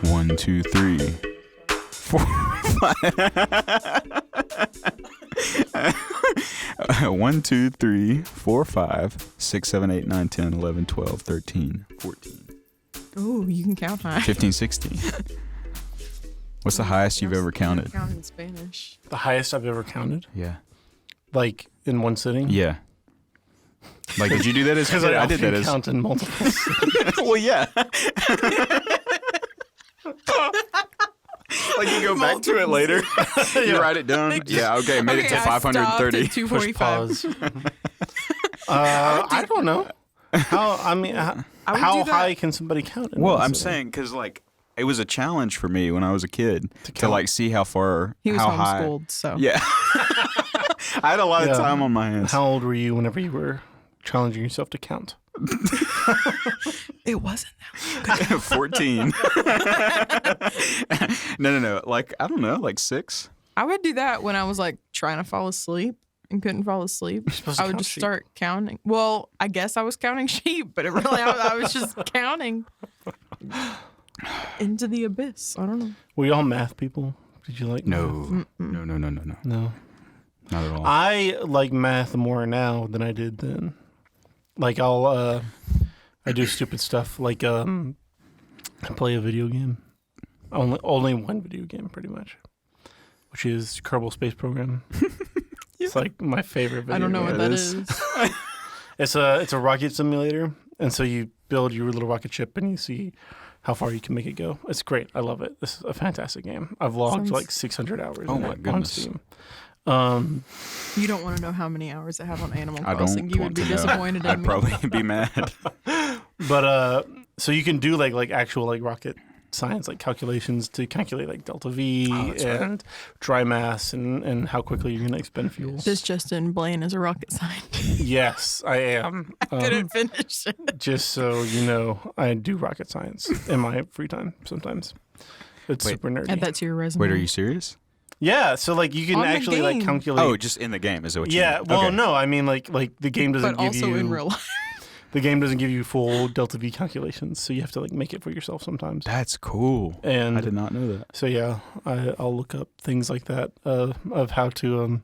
1, 2, 3, 4, 5. 1, 2, 3, 4, 5, 6, 7, 8, 9, 10, 11, 12, 13, 14. Oh, you can count high. 15, 16. What's the highest you've ever counted? Count in Spanish. The highest I've ever counted? Yeah. Like in one sitting? Yeah. Like, did you do that as a Because kid? I did that as. count in multiple cities. Well, yeah. Like you go back to it later. You write it down. Yeah, okay, made it to 530. 245. I don't know. How high can somebody count? Well, I'm saying because like it was a challenge for me when I was a kid to like see how far, He was how homeschooled, high. So Yeah. I had a lot of time on my hands. How old were you whenever you were challenging yourself to count? it wasn't that. 14. No. Like I don't know, like 6. I would do that when I was like trying to fall asleep and couldn't fall asleep. I would just start counting. Well, I guess I was counting sheep, but it really I was just counting into the abyss. I don't know. Were you all math people? Did you like No. math? No. Not at all. I like math more now than I did then. Like I do stupid stuff like I play a video game. Only one video game pretty much, which is Kerbal Space Program. It's like my favorite video game. I don't know what that is. It's a rocket simulator, and so you build your little rocket ship and you see how far you can make it go. It's great. I love it. This is a fantastic game. I've logged like 600 hours on Steam. You don't want to know how many hours I have on Animal I Crossing. don't You want would be to know. disappointed in I'd me. probably be mad. But so you can do like actual like rocket science like calculations to calculate like delta V and dry mass and how quickly you're going to expend fuel. This Justin Blaine is a rocket scientist. Yes, I am. Couldn't finish it. Just so you know, I do rocket science in my free time sometimes. It's super nerdy. Add that to your resume. Wait, are you serious? Yeah, so like you can On the actually like game. calculate. Oh, just in the game is that what you Yeah, mean? well, Okay. no, I mean like the game doesn't But give also you in real life. the game doesn't give you full delta V calculations, so you have to like make it for yourself sometimes. That's cool. And I did not know that. So yeah, I'll look up things like that of how to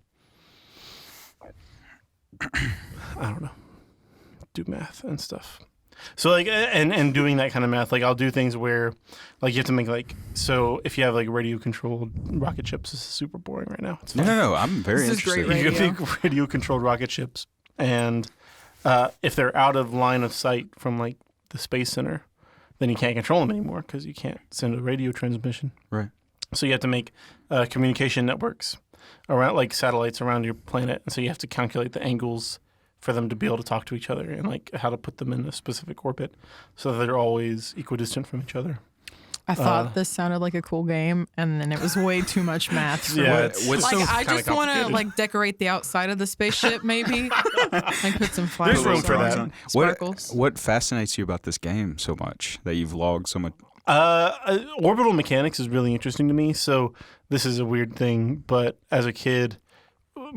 I don't know, do math and stuff. So like and doing that kind of math, like I'll do things where like you have to make like, so if you have like radio controlled rocket ships, this is super boring right now. It's fine. No. I'm very This is interested. great You radio. can make radio controlled rocket ships, and if they're out of line of sight from like the space center, then you can't control them anymore because you can't send a radio transmission. Right. So you have to make communication networks around, like satellites around your planet, and so you have to calculate the angles for them to be able to talk to each other and like how to put them in a specific orbit so that they're always equidistant from each other. I thought this sounded like a cool game, and then it was way too much math. For Yeah, what- it's like so I kinda just want to complicated. like decorate the outside of the spaceship, maybe. Like put some flowers. There's room for on that. it. Sparkles. What fascinates you about this game so much that you've logged so much? Orbital mechanics is really interesting to me. So this is a weird thing, but as a kid,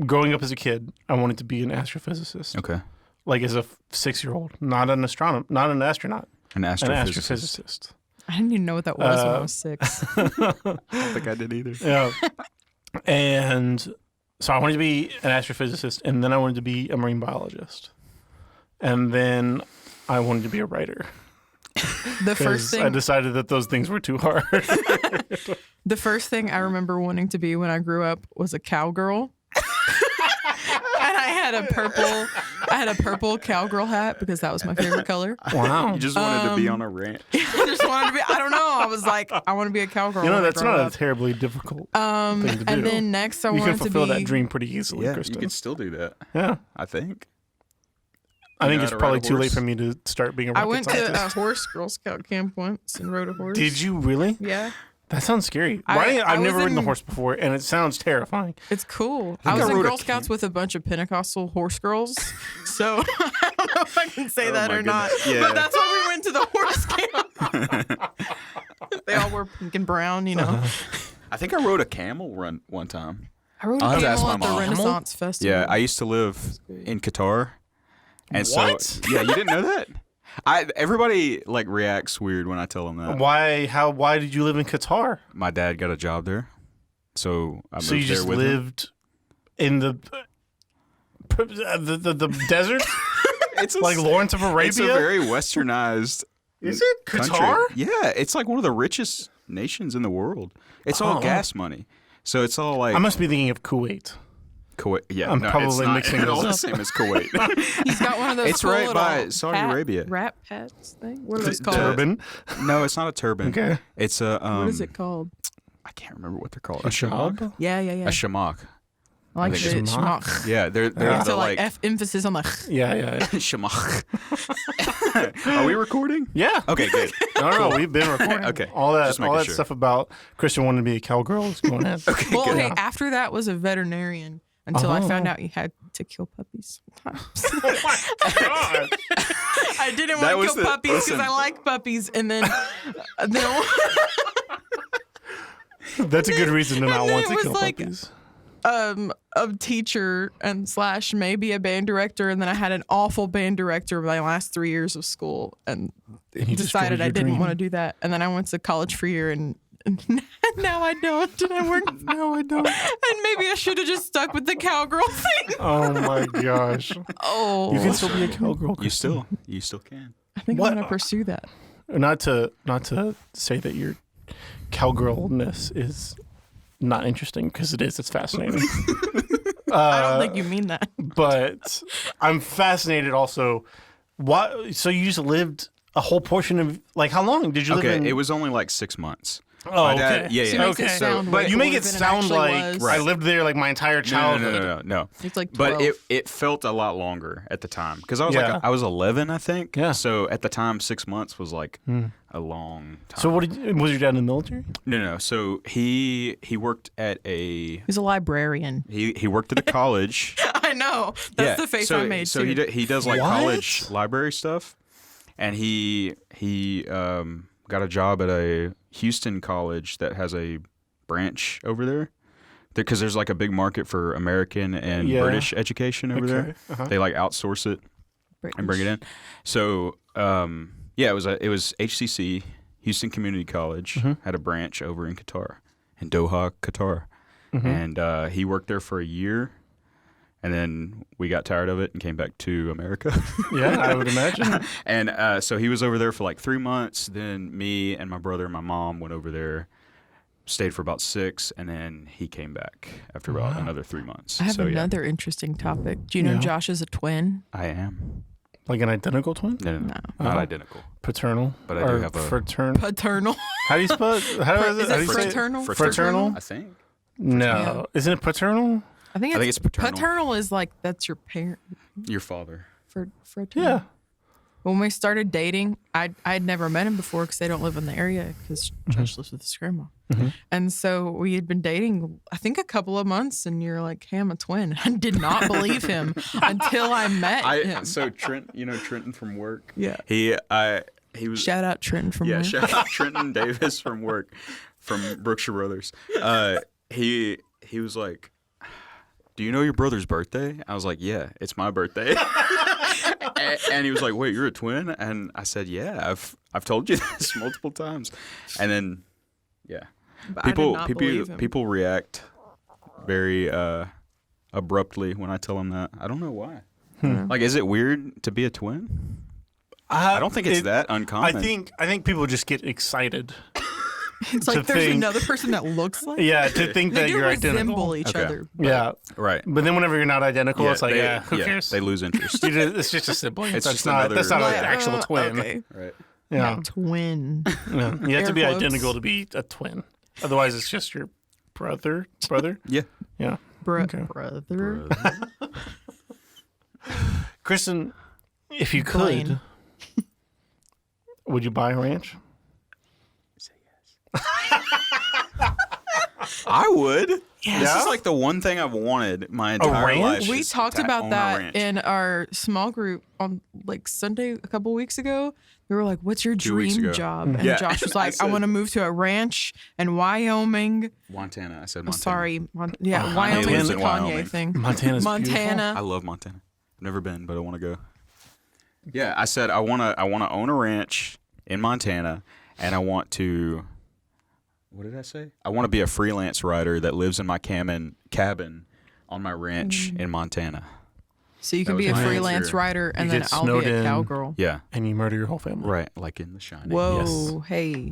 growing up as a kid, I wanted to be an astrophysicist. Okay. Like as a 6-year-old, not an astronomer, not an astronaut, An an astrophysicist. astrophysicist. I didn't even know what that was when I was 6. I don't think I did either. Yeah. And so I wanted to be an astrophysicist, and then I wanted to be a marine biologist. And then I wanted to be a writer. The first 'Cause I thing, decided that those things were too hard. the first thing I remember wanting to be when I grew up was a cowgirl. And I had a purple cowgirl hat because that was my favorite color. Wow. You just wanted to be on a ranch. I just wanted to be. I don't know. I was like, I want to be a cowgirl. You know, when I that's grow not up. a terribly difficult thing to do. And then next, I you can wanted to fulfill be. that dream pretty easily, Yeah, Kristen. you could still do that. Yeah. I think. I think know it's how to probably ride a too late horse? for me to start being a rocket I went scientist. to a horse Girl Scout camp once and rode a horse. Did you really? Yeah, That sounds scary. I I've was never ridden a in- horse before, and it sounds terrifying. it's cool. I I think was I in rode a Girl Scouts with a bunch of Pentecostal horse girls, so I don't know if I can say Oh that my or not. goodness. Yeah. But that's why we went to the horse camp. They all were pink and brown, you know. I think I rode a camel run one time. I rode I'll a have to ask camel my at the mom. Renaissance Festival. Yeah, I used to live in Qatar. And What? so, yeah, you didn't know that? Everybody like reacts weird when I tell them that. Why did you live in Qatar? My dad got a job there, so I moved So you there just with him. lived in the desert? It's Like Lawrence of Arabia? It's a very westernized. Is it country. Qatar? Yeah, it's like one of the richest nations in the world. It's all gas money, so it's all like I must be thinking of Kuwait. Kuwait. Yeah, I'm no, probably it's not mixing at all those the same as Kuwait. He's got one of those. It's cool right by little Saudi Arabia. Rat pets thing. What are those The- called? Turban. No, it's not a turban. Okay. It's a What is it called? I can't remember what they're called. Hijab? Yeah. A shamak. I like I think it. it's Shmach. Yeah, they're It's the a like emphasis on the. Yeah. shamak. Are we recording? Yeah. Okay, good. No, we've been recording. Okay, All that, just making all that sure. stuff about Kristen wanting to be a cowgirl is going ahead. Okay, Well, good. okay. After that was a veterinarian until I found out you had to kill puppies sometimes. Oh my God. I didn't That want was to kill puppies because listen. I like puppies, and then That's a good reason to not And then want it to was kill like- puppies. a teacher and / maybe a band director, and then I had an awful band director my last 3 years of school, and And you destroyed decided I your didn't dream. want to do that. And then I went to college for a year, and now I don't. And I work. No, I don't. And maybe I should have just stuck with the cowgirl thing. Oh my gosh. Oh, You can still be a cowgirl. You Kristen. still can. I think What? I'm gonna pursue that. Not to say that your cowgirlness is not interesting, because it is. It's fascinating. I don't think you mean that. But I'm fascinated also. What? So you just lived a whole portion of, like, how long did you live Okay, in? it was only like 6 months. Oh, My okay. dad- yeah, So yeah. it makes it Okay. sound But way You make cooler it than sound actually like was. I lived there like my entire childhood. No. It's like 12. But it felt a lot longer at the time because I was Yeah. like I was 11, I think. Yeah. So at the time, 6 months was like a long time. So was your dad in the military? No. So he worked at a He's a librarian. he worked at a college. I know. That's the face so, I made So too. he does like What? college library stuff, and he got a job at a Houston college that has a branch over there, because there's like a big market for American and Yeah. British education over there. Uh-huh. They like outsource it and bring it in. So it was HCC, Houston Community College, had a branch over in Qatar, in Doha, Qatar, and he worked there for a year. And then we got tired of it and came back to America. Yeah, I would imagine. And so he was over there for like 3 months. Then me and my brother and my mom went over there, stayed for about 6, and then he came back after about another 3 months. I have So, yeah, another interesting topic. Do you know Yeah. Josh is a twin? I am. Like an identical twin? No, not identical. Paternal? But I do Or have a- fraternal. Paternal. How do you spell it? How Is how do it you say fraternal? Fraternal? I think. No. Isn't it paternal? I think it's paternal. Paternal is like that's your parent. Your father. Fraternal. Yeah. When we started dating, I'd never met him before because they don't live in the area because Josh lives with his grandma. And so we had been dating, I think, a couple of months, and you're like, "Hey, I'm a twin." I did not believe him until I met him. So Trent, Trenton from work. Yeah. He was Shout out Trenton from work. shout out Trenton Davis from work, from Brookshire Brothers. He was like, "Do you know your brother's birthday?" I was like, "Yeah, it's my birthday." and he was like, "Wait, you're a twin?" And I said, "Yeah, I've told you this multiple times." And then, yeah, But I did not believe him. people react very abruptly when I tell them that. I don't know why. Like, is it weird to be a twin? I don't think it's that uncommon. I think people just get excited. It's like to there's think- another person that looks like. Yeah, to think They that do you're resemble identical. each Okay. other. Yeah. Right. But then whenever you're not identical, it's like, who cares? They lose interest. It's just a sibling. It's that's just not another- that's not Like, an actual twin. Okay. Right. Yeah. Twin. Yeah. You have to be Air quotes. identical to be a twin. Otherwise, it's just your brother. Brother. Yeah. Yeah. Brother. Kristen, if you could, Blaine. would you buy a ranch? I would. This Yeah? is like the one thing I've wanted my entire ranch? life. We is talked to about own a that ranch. in our small group on like Sunday a couple weeks ago. We were like, "What's your 2 weeks dream ago. job?" And Yeah. Josh was I like, "I said- want to move to a ranch in Wyoming." Montana. I said I'm Montana. sorry, Kanye Wyoming lives is a in Kanye Wyoming. thing. Montana's Montana. I love Montana. I've never been, but I want to go. Yeah, I said I wanna own a ranch in Montana, and I want to. What did I say? I want to be a freelance writer that lives in my cabin on my ranch in Montana. So you can That be a was my freelance answer. writer, and You then get I'll be snowed a in. cowgirl. Yeah, And you murder your whole family. right. Like in The Shining. Whoa, hey.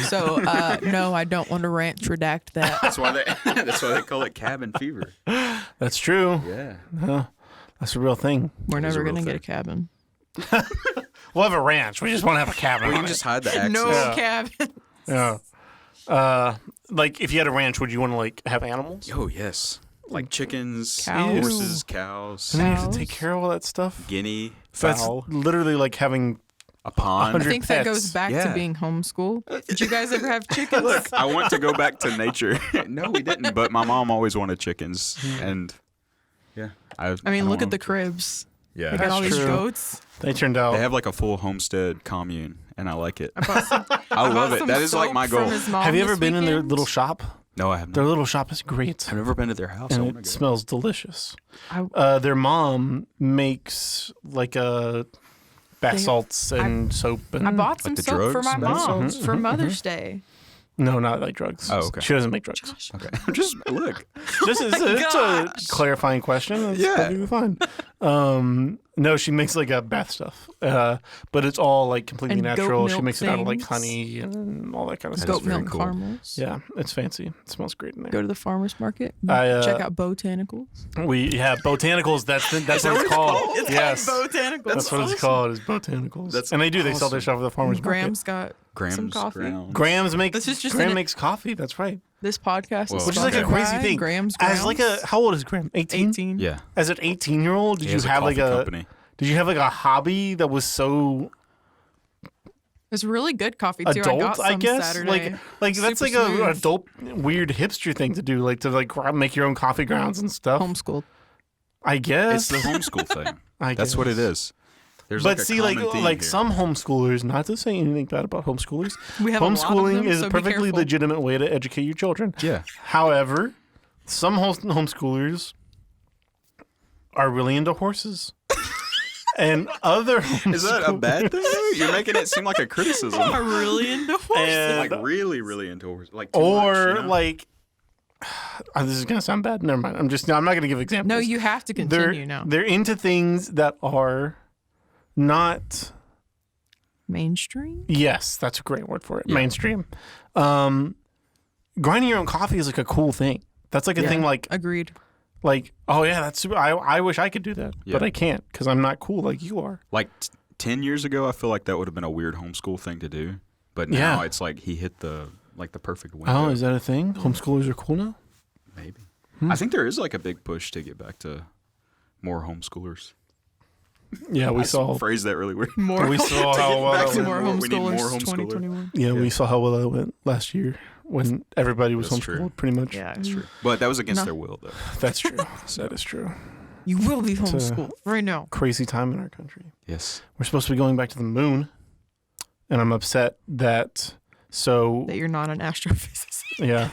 So no, I don't want to ranch. Redact that. That's why they call it cabin fever. That's true. Yeah. No, that's a real thing. We're It is a never real gonna get a thing. cabin. We'll have a ranch. We just want to have a cabin. Well, you on can it. just hide the access. No Yeah. cabin. Yeah. Like if you had a ranch, would you want to like have animals? Oh yes, like chickens, Cows. horses, cows, And then you have Cows. to take care of all that stuff. guinea, That's fowl, literally like having. a pond. I 100 think that goes pets. back Yeah. to being homeschooled. Did you guys ever have chickens? Look, I want to go back to nature. No, we didn't. But my mom always wanted chickens, and yeah, I mean, look at the cribs. They got That's all these true. goats. They turned out. They have like a full homestead commune, and I like it. I bought some, I love bought it. some That is like my soap from goal. his mom Have you this ever been in their weekend. little shop? No, I have Their not. little shop is great, I've never been to their house. I and want it to go. smells delicious. I- Their mom makes like bath salts and soap. And I bought some the soap for drugs? my Bath mom salts? for Mother's Day. No, not like drugs. Oh, okay. She doesn't make drugs. Okay, just look. This is it's a Gosh. clarifying question. It's Yeah. perfectly fine. No, she makes like a bath stuff, but it's all like completely And goat natural. She milk makes it out of like things. honey and all that kind of That stuff. is Goat very milk cool. caramels. Yeah, it's fancy. It smells great in there. Go to the farmer's market. I, check out botanicals. Botanicals. That's what it's called. Yes, Botanicals. that's what it's called. Is botanicals. That's And they do. They sell their awesome. stuff at the farmers Graham's got Grams, some coffee. ground. Grams make. This is just Graham an- makes coffee. That's right. This podcast Whoa. is Which is like a sponsored crazy by thing. Graham's As like a Grounds. how old is Graham? 18. 18. Yeah. As an 18-year-old, did He you has a have like coffee a company. did you have like a hobby that was so It's really good coffee too. I adult? got some I guess Saturday. like that's Super like a smooth. adult weird hipster thing to do, like to like make your own coffee grounds and stuff. Homeschooled. I It's guess the homeschool thing. I That's what it guess. is. There's But like a see, common theme like here. some homeschoolers, not to say anything bad about homeschoolers, We have a lot of homeschooling them, is so a be perfectly careful. legitimate way to educate your children. Yeah. However, some homeschoolers are really into horses. And other Is that a bad thing? You're making it seem like a criticism. I'm really into horses. And- Like really, really into horses. Like too much, or you know? like this is gonna sound bad. Never mind. I'm not gonna give examples. No, you have to continue now. They're into things that are not. Mainstream? Yes, that's a great word for it. Yeah. Mainstream. Grinding your own coffee is like a cool thing. That's like a thing like Agreed. oh yeah, that's super. I wish I could do that, Yeah. but I can't because I'm not cool like you are. Like 10 years ago, I feel like that would have been a weird homeschool thing to do. But now Yeah. it's like he hit the perfect window. Oh, is that a thing? Homeschoolers are cool now. Maybe. I think there is like a big push to get back to more homeschoolers. Yeah, we I saw. phrased that really weird. More We saw how well back that to went. more we need more homeschoolers. homeschoolers. 2021. Yeah, we saw how well that went last year when everybody was That's homeschooled, true. pretty much. Yeah, That's true. But that was against No. their will, though. That's true. That is true. you will be homeschooled right now. Crazy time in our country. Yes. We're supposed to be going back to the moon, and I'm upset that. So That you're not an astrophysicist. yeah,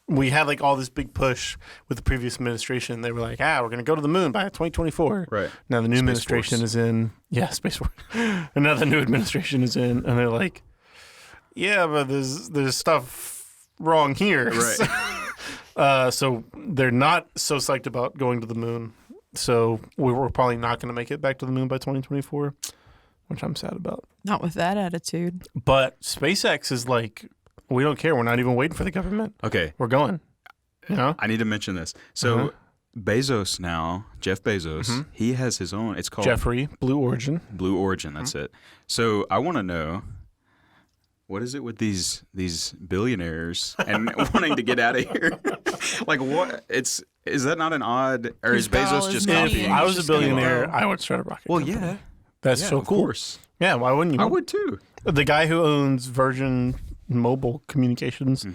we had like all this big push with the previous administration. They were like, we're gonna go to the moon by 2024. Right. Now the new Space administration Force. is in. Yeah, Space Force. And now the new administration is in, and they're like, yeah, but there's stuff wrong here. Right. So they're not so psyched about going to the moon. So we're probably not going to make it back to the moon by 2024, which I'm sad about. Not with that attitude. But SpaceX is like, we don't care. We're not even waiting for the government. Okay. We're going. You know? I need to mention this. So Bezos now, Jeff Bezos, he has his own. It's called Jeffrey, Blue Origin. Blue Origin. That's it. So I want to know, what is it with these billionaires and wanting to get out of here? Like what? Is that not an odd? Or He's is got all Bezos his just money If copying? and I he's was a just gonna billionaire, go. I would start a rocket Well, company. yeah. That's Yeah, so of cool. course. Yeah, why wouldn't you? I would too. The guy who owns Virgin Mobile Communications,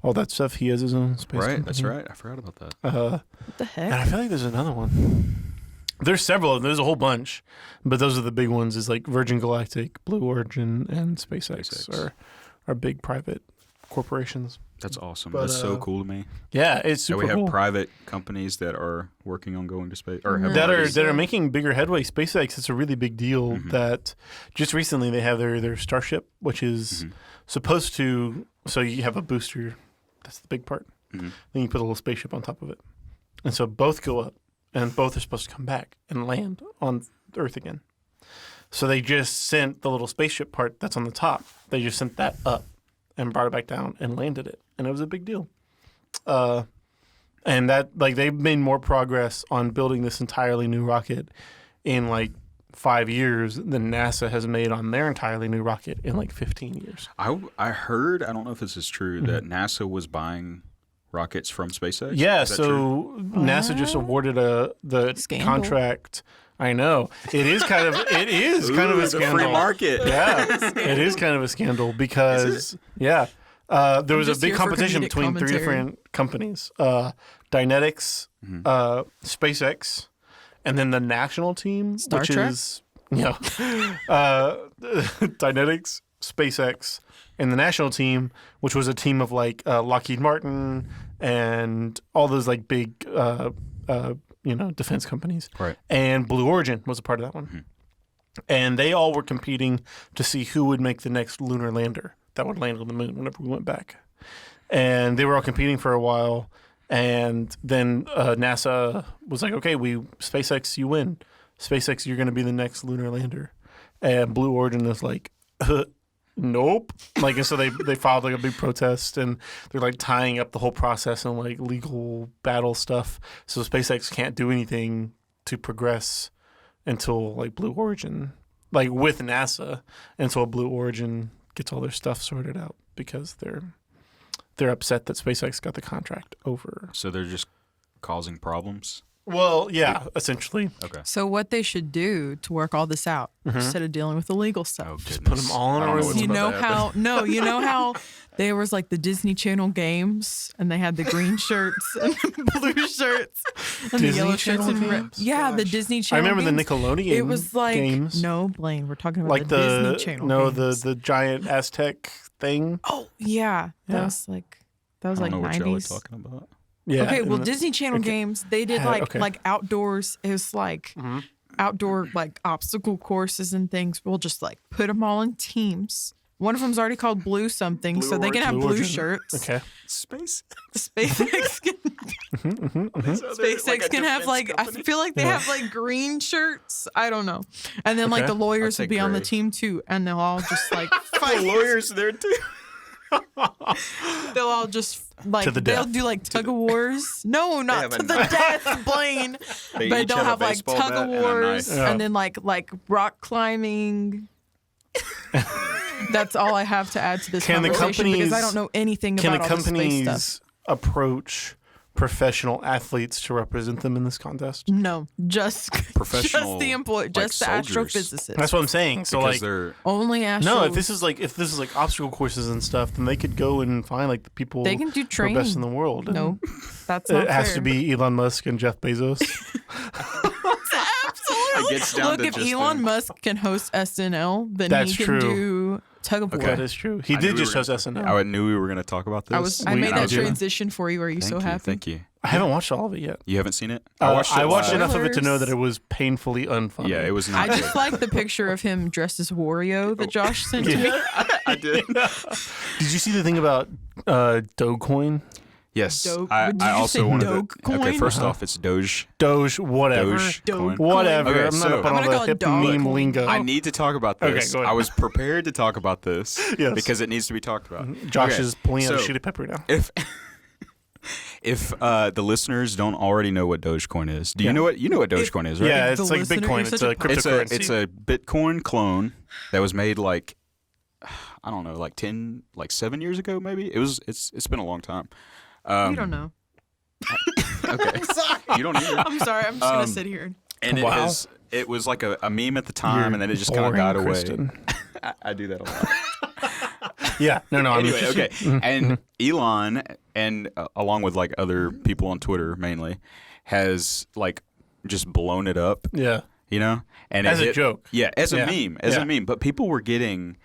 all that stuff, he has his own space Right. company. That's right. I forgot about that. What the And heck? I feel like there's another one. There's several of them. There's a whole bunch. But those are the big ones is like Virgin Galactic, Blue Origin, and SpaceX, SpaceX. are big private corporations. That's awesome. But, That's so cool to me. Yeah, it's That super we have cool. private companies that are working on going to space or have that already- are making bigger headway. SpaceX, it's a really big deal that just recently they have their Starship, which is supposed to. So you have a booster. That's the big part. Then you put a little spaceship on top of it, and so both go up, and both are supposed to come back and land on Earth again. So they just sent the little spaceship part that's on the top. They just sent that up and brought it back down and landed it, and it was a big deal. And that they've made more progress on building this entirely new rocket in 5 years than NASA has made on their entirely new rocket in 15 years. I heard, I don't know if this is true, that NASA was buying rockets from SpaceX. Yeah, Is that so true? NASA just awarded the Scandal. contract. I know it is kind of kind of a It's scandal. free market. Yeah, it is kind of a scandal because there was a just big here for competition comedic between three commentary. different companies: Dynetics, SpaceX, and then the national team, Star which Trek? is Dynetics, SpaceX, and the national team, which was a team of Lockheed Martin and all those big defense companies. Right. And Blue Origin was a part of that one. And they all were competing to see who would make the next lunar lander that would land on the moon whenever we went back. And they were all competing for a while. And then NASA was like, okay, SpaceX, you win. SpaceX, you're going to be the next lunar lander. And Blue Origin is like, nope. And so they filed a big protest, and they're tying up the whole process and legal battle stuff. So SpaceX can't do anything to progress until Blue Origin, with NASA, until Blue Origin gets all their stuff sorted out because they're upset that SpaceX got the contract over. So they're just causing problems. Well, yeah, essentially. Okay. So what they should do to work all this out instead of dealing with the legal stuff. Oh, goodness. put 'em all in I a don't know room. what's You about know to happen. how there was the Disney Channel games and they had the green shirts and the blue shirts and Disney the yellow shirts Channel and red. games? Yeah, the Gosh. Disney I Channel. remember games. the Nickelodeon It was games. no, Blaine. We're talking about the Disney Channel. games. the giant Aztec thing. Oh yeah, Yeah. that was I don't know what y'all are 90s. talking about. Yeah. Okay, well, and Disney Channel games, they did okay. outdoors. It was outdoor obstacle courses and things. We'll just put them all in teams. One of them's already called Blue something, Blue so they can have Blue blue Origin. shirts. Okay. Space. SpaceX can, SpaceX can have I feel like they have green shirts. I don't know. And then Okay. the lawyers I'll will be take on the gray. team too, and they'll all just fight. The lawyers there too. They'll all just To the they'll death. do tug of wars. No, not have to a the knife. death, Blaine. They But each they'll have a have baseball tug bat of and a wars knife. Yeah. and then rock climbing. That's all I have to add to this Can the conversation because I companies- don't know anything Can the about all the space companies stuff. approach professional athletes to represent them in this contest? No, just Professional, just the employee, just the soldiers. astrophysicists. That's what I'm saying. So Because they're Only astro. no, if this is obstacle courses and stuff, then they could go and find the people They can do who are best in training. the world. And No, that's not it has fair. to be Elon Musk and Jeff Bezos. It gets down Look, to if just Elon them. Musk can host SNL, then That's he can true. do tug of war. That is true. He I did knew just we host were- SNL. I knew we were going to talk about this. I made that do. transition for you. Are you so happy? Thank you. I haven't watched all of it yet. You haven't seen it? I watched watched live. enough of it to know that Spoilers. it was painfully unfunny. Yeah, it was not I good. just like the picture of him dressed as Wario that Josh sent to me. I did. Did you see the thing about Dogecoin? Yes. Doge- I did you also say wanted Dogecoin? Okay, first off, it's Doge. Doge, whatever. Dogecoin. Whatever. Okay, I'm not so- up on I'm all gonna the call it hip Dogecoin. meme lingo. I need to talk about Okay, this. go ahead. I was prepared to talk about this Yes. because it needs to be talked about. Josh Okay, is pulling out a so sheet of paper now. If the listeners don't already know what Dogecoin is, do you Yeah. know what Dogecoin is, right? Yeah, If it's the like listener- Bitcoin. you're It's such a a- cryptocurrency. It's a Bitcoin clone that was made I don't know, 7 years ago maybe. It's been a long time. You don't know. Okay. You don't either. I'm sorry. I'm just gonna sit here. And Wow. it was like a meme at the time, You're and then it just kind of boring, died away. Kristen. I do that a lot. Yeah. No. Anyway, okay. And Elon, and along with other people on Twitter mainly, has just blown it up. Yeah. You know, and As it a hit- joke. Yeah, as a Yeah. meme, Yeah. But people were getting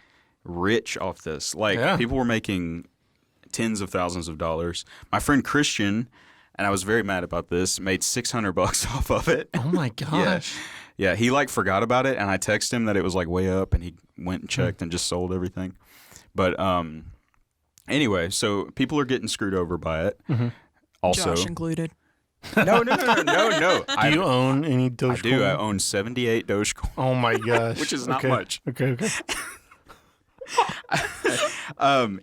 rich off this. Yeah. People were making tens of thousands of dollars. My friend Christian, and I was very mad about this, made $600 off of it. Oh my gosh. Yeah, he like forgot about it, and I texted him that it was like way up, and he went and checked and just sold everything. But anyway, so people are getting screwed over by it. Also, Josh included. no. Do you own any Dogecoin? I do. I own 78 Dogecoin. Oh my gosh. Which is not much. Okay.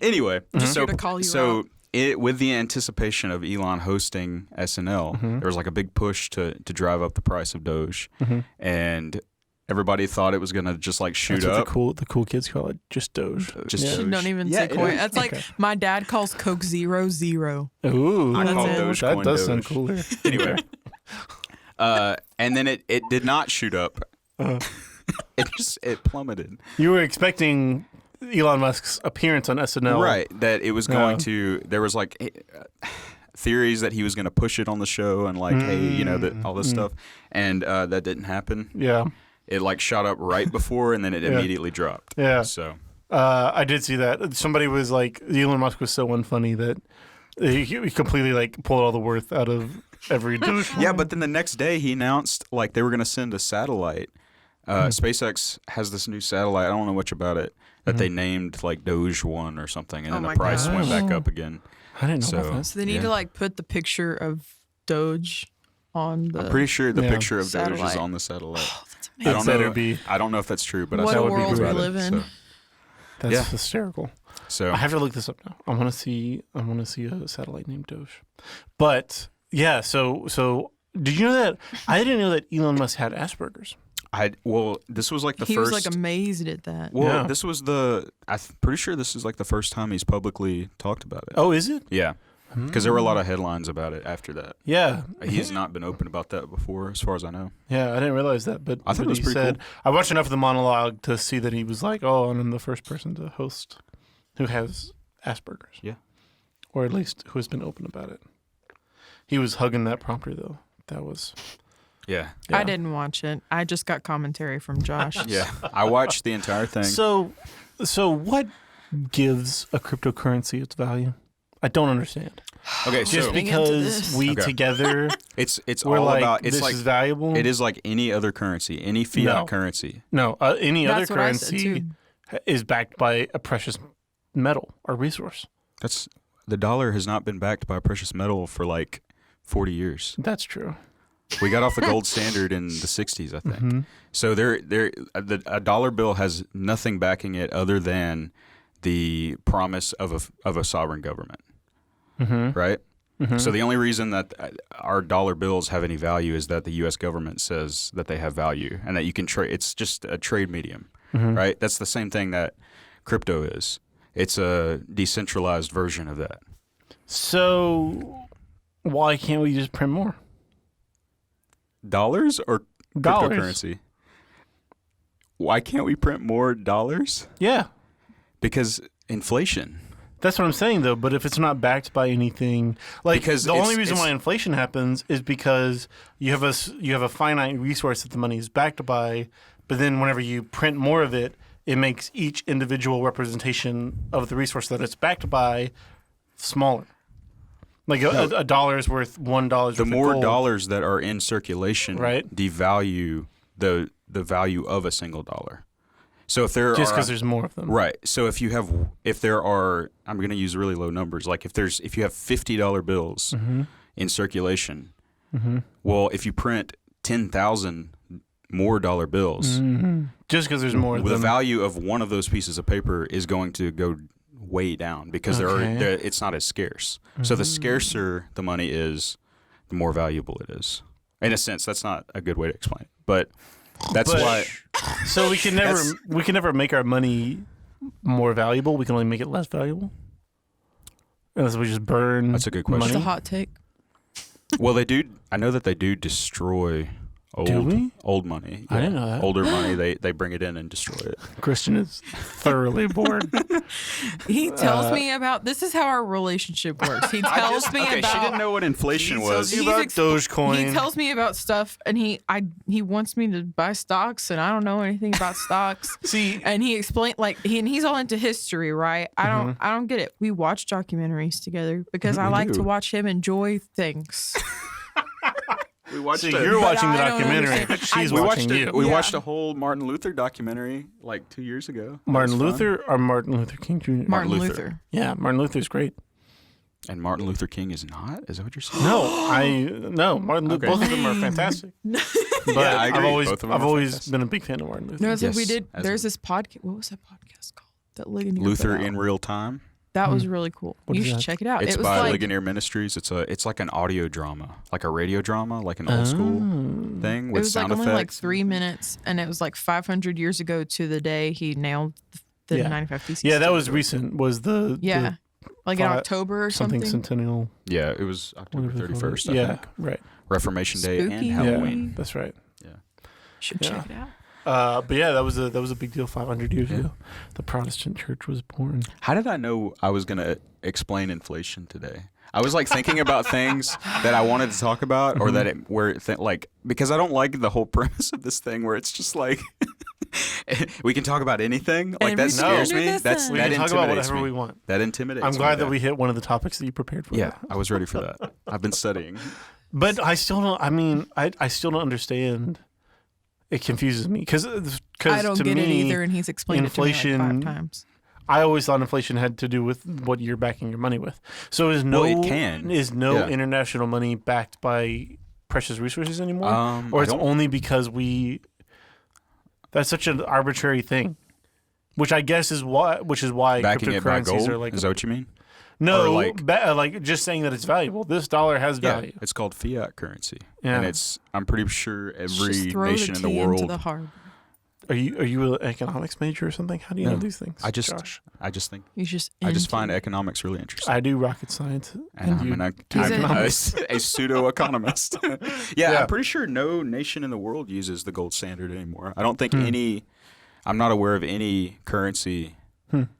Anyway, Here to call you out. With the anticipation of Elon hosting SNL, there was like a big push to drive up the price of Doge, and everybody thought it was gonna just like shoot That's up. what the cool kids call it. Just Doge. Just Yeah. Doge. Don't even say coin. That's like my dad calls Coke 00. Ooh, I call it. Dogecoin that does sound Doge. cooler. Anyway, and then it did not shoot up. It plummeted. You were expecting Elon Musk's appearance on SNL, Right, that it was going to. There was like theories that he was going to push it on the show and like, hey, you know, that all this stuff, and that didn't happen. Yeah. It like shot up right before, and then it immediately dropped. Yeah. So I did see that. Somebody was like, Elon Musk was so unfunny that he completely like pulled all the worth out of every Doge. yeah, but then the next day he announced like they were going to send a satellite. SpaceX has this new satellite. I don't know much about it. That they named like Doge 1 or something, and then the price went back up again. I didn't know about that. So they need to like put the picture of Doge on the. I'm pretty sure the picture of Doge is satellite. on the satellite. Oh, that's amazing. It better be. I don't know if that's true, but What I saw a people world we about live it, in. That's hysterical. So I have to look this up now. I want to see a satellite named Doge. But yeah, so did you know that? I didn't know that Elon Musk had Asperger's. this was like the He first. was like amazed at that. Well, Yeah. this was pretty sure this is like the first time he's publicly talked about it. Oh, is it? Yeah, because there were a lot of headlines about it after that. Yeah. He's not been open about that before, as far as I know. Yeah, I didn't realize that, but I thought it was he pretty said, I watched enough of the monologue to see that he was like, "Oh, and I'm the first person to host who has Asperger's." Yeah. Or at least who has been open about it. He was hugging that prompter though. That was Yeah. I didn't watch it. I just got commentary from Josh. Yeah. I watched the entire thing. So what gives a cryptocurrency its value? I don't understand. Okay, Just so Getting into because this. we Okay. together it's we're all like, about it's this like is valuable. it is like any other currency, any fiat No. currency. No, any That's other what I said, currency too. is backed by a precious metal or resource. The dollar has not been backed by precious metal for like 40 years. That's true. We got off the gold standard in the 60s, I think. Mm-hmm. So a dollar bill has nothing backing it other than the promise of a sovereign government, right? Mm-hmm. So the only reason that our dollar bills have any value is that the U.S. government says that they have value and that you can trade. It's just a trade medium, right? That's the same thing that crypto is. It's a decentralized version of that. So why can't we just print more? Dollars or Dollars. cryptocurrency? Why can't we print more dollars? Yeah. Because inflation. That's what I'm saying, though. But if it's not backed by anything, like Because the only it's- reason it's- why inflation happens is because you have a finite resource that the money is backed by, but then whenever you print more of it, it makes each individual representation of the resource that it's backed by smaller. Like a dollar is worth $1. The worth more of gold. dollars that are in circulation Right. devalue the value of a single dollar. So if there just are because there's more of them, right. So if there are, I'm going to use really low numbers. Like if you have $50 bills in circulation, well, if you print 10,000 more dollar bills, just because there's more of the them. value of one of those pieces of paper is going to go way down because Okay. it's not as scarce. So the scarcer the money is, the more valuable it is. In a sense, that's not a good way to explain it, but that's why. So we can never make our money more valuable. We can only make it less valuable. Unless we just burn. That's a good question. It's money. a hot take. Well, they do. I know that they do destroy Old money. I didn't know that. Older money, they bring it in and destroy it. Christian is thoroughly bored. He tells me about this is how our relationship works. He tells me okay, about she didn't know what inflation was. Tells you about Dogecoin. He tells me about stuff, and he wants me to buy stocks, and I don't know anything about stocks. See, and he explained he's all into history, right? I don't get it. We watch documentaries together because I like to watch him enjoy things. We watched you're watching the I don't documentary, understand. but she's we watching watched you. We watched a whole Martin Luther documentary like 2 years ago. Martin Luther or Martin Luther King Jr.? Martin Luther. Yeah, Martin Luther's great. And Martin Luther King is not? Is that what you're saying? No, Martin Luther. Okay. Both of them are fantastic. But Yeah, I agree. I've always been a big fan of Martin Luther. No, it's like we Yes, did. There's this podcast. What was that podcast called? That Ligonier Luther put out. in Real Time. That was really cool. What You is should that? check it out. It's It was by like Ligonier Ministries. It's like an audio drama, like a radio drama, like an old school thing it with was like sound only like effects. 3 minutes, and it was like 500 years ago to the day he nailed the 95 Theses. Yeah, that was recent. Was the like in fi- the October or something something. centennial? Yeah, it was October Whatever they call it. 31st. I Yeah, think. right. Reformation Day Spooky. and Yeah. Halloween. Yeah, that's right. Should Yeah. check it out. But yeah, that was a big deal 500 years ago. The Protestant church was born. How did I know I was gonna explain inflation today? I was like thinking about things that I wanted to talk about, or that because I don't like the whole premise of this thing where it's just like we can talk about anything. Like And that we scares can do me. this That We can talk about intimidates whatever me. we want. That intimidates. I'm glad me. that we hit one of the topics that you prepared for. Yeah, I was ready for that. I've been studying. But I still don't. I mean, I still don't understand. It confuses me because I don't to get me, it either, and he's explained it to me like inflation- 5 times. I always thought inflation had to do with what you're backing your money with. So is no Well, it can. Yeah. international money backed by precious resources anymore, or I it's don't- only because that's such an arbitrary thing, which I guess is why Backing it by cryptocurrencies gold. are like Is that what you mean? no, or like- like just saying that it's valuable. This dollar has value. Yeah, it's called fiat currency, Yeah. and I'm pretty sure Just every throw nation in the tea world. into the heart. Are you an economics major or something? How do you know these things? I just Josh? think He's just. I just into find it. economics really interesting. I do rocket science. And you I'm He's a pseudo-economist. yeah, Yeah. I'm pretty sure no nation in the world uses the gold standard anymore. I don't think I'm not aware of any currency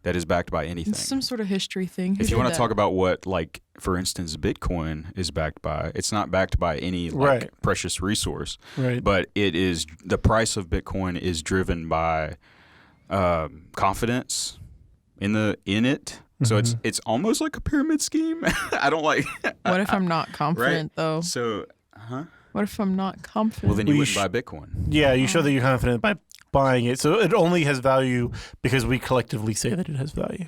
that is backed by anything. It's some sort of history thing. If you want to talk about what, like, for instance, Bitcoin is backed by, it's not backed by any Right. precious resource, Right. but it is the price of Bitcoin is driven by confidence in it. So it's almost like a pyramid scheme. I don't like. What if I'm not confident though? So, What if I'm not confident? well, then you Well, wouldn't buy Bitcoin. Yeah, you show that you're confident by buying it. So it only has value because we collectively say that it has value.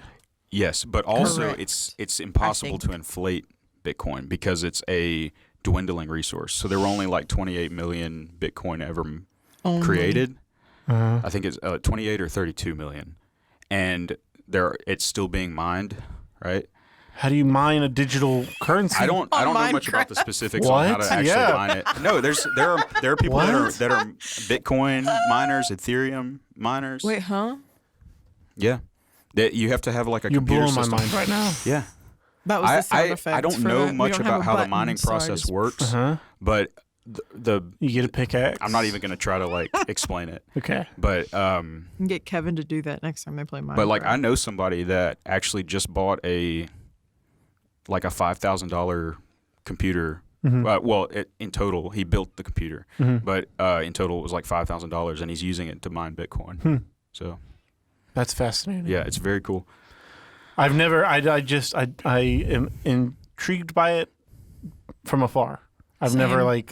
Yes, but also Correct. it's impossible to inflate Bitcoin because it's a dwindling resource. So there were only like 28 million Bitcoin ever created. I think it's 28 or 32 million, and it's still being mined, right? How do you mine a digital currency? I don't know much about the specifics on how to actually mine it. No, there are people that are Bitcoin miners, Ethereum miners. Wait, huh? Yeah, that you have to have like a You're computer blowing my system. mind right now. Yeah. That was the sound effect. I don't for know the- we much don't have about a how the button, mining so I process just- works, but the You get a pickaxe. I'm not even going to try to like explain it. Okay. But You can get Kevin to do that next time they play Minecraft. but like I know somebody that actually just bought a $5,000 computer. In total, he built the computer, but in total it was like $5,000, and he's using it to mine Bitcoin. So That's fascinating. yeah, it's very cool. I've never. I am intrigued by it from afar. I've never like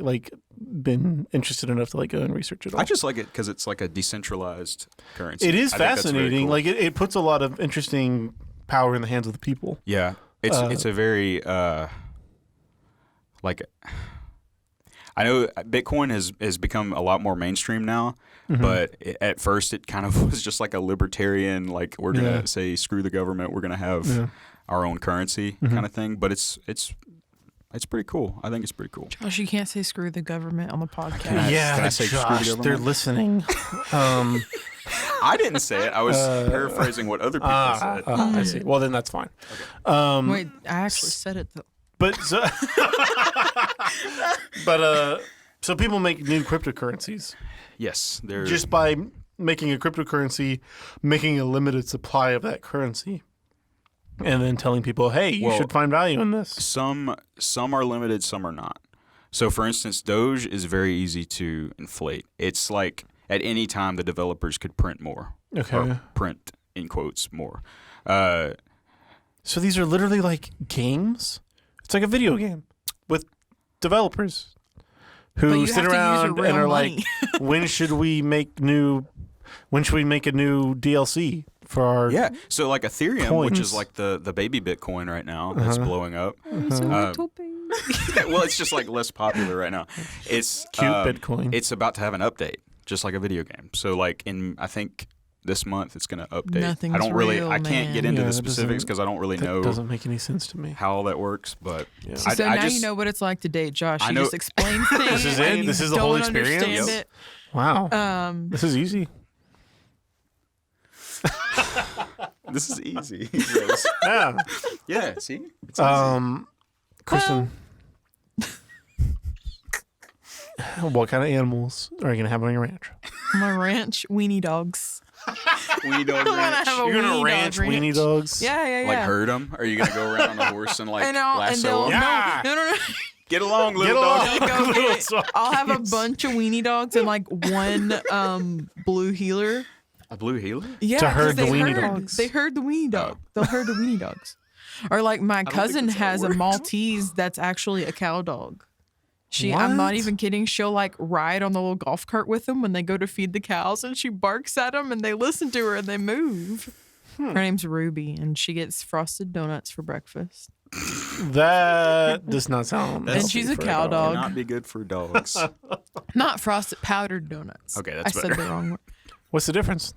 been interested enough to like go and research it all. I just like it because it's like a decentralized currency. It is I think that's very fascinating. cool. Like it puts a lot of interesting power in the hands of the people. Yeah, it's a very like I know Bitcoin has become a lot more mainstream now, but at first it kind of was just like a libertarian, like we're gonna say screw the government, we're gonna have our own currency kind of thing. But it's pretty cool. I think it's pretty cool. Josh, you can't say screw the government on the podcast. Can I say screw the Josh, government? they're listening. I didn't say it. I was paraphrasing what other people said. I see. Well, then that's fine. Wait, I actually said it though. But so, but So people make new cryptocurrencies Yes, they're just by making a cryptocurrency, making a limited supply of that currency, and then telling people, "Hey, you should find value in this." some are limited, some are not. So, for instance, Doge is very easy to inflate. It's like at any time the developers could print more. Okay. Or print in quotes more. So these are literally like games. It's like a video game with developers But who you sit have to use your around real and are money. like, when should we make a new DLC for our So like Ethereum, which is Coins. like the baby Bitcoin right now, that's blowing up. He's a little baby. Well, it's just like less popular right now. It's cute Bitcoin? It's about to have an update, just like a video game. So like I think this month it's going to update. Nothing's I don't really, real, I can't man. get into Yeah, the that specifics doesn't- because I don't really That know doesn't make any sense to me. how all that works. But So now you know what it's like to date Josh. I He know- just explains things. This is it? and you This is the don't whole experience? understand Yep. it. Wow, this is easy. this is easy. Yes. Yeah. Yeah. See. It's easy. Kristen, what kind of animals are you gonna have on your ranch? My ranch, weenie dogs. Weenie dog I want ranch. to have a You're gonna weenie ranch dog weenie dogs? Yeah. Like herd them? Are you gonna go around on a horse and like and I'll, and lasso they'll, 'em? Yeah. no. Get along, little Get dog. along. Go Little get it. I'll have a doggies. bunch of weenie dogs and like one blue healer. A blue healer? Yeah, To herd 'cause the they weenie herd- dogs. They herd the weenie dog. They'll herd the weenie dogs. Or like my think cousin that's how it has a works. Maltese that's actually a cow dog. I'm not What? even kidding. She'll like ride on the little golf cart with them when they go to feed the cows, and she barks at them, and they listen to her and they move. Her name's Ruby, and she gets frosted donuts for breakfast. That does not sound. And she's a healthy for cow dog. dog. Not be good for dogs. Not frosted, powdered donuts. Okay, that's I said better. the wrong word. What's the difference?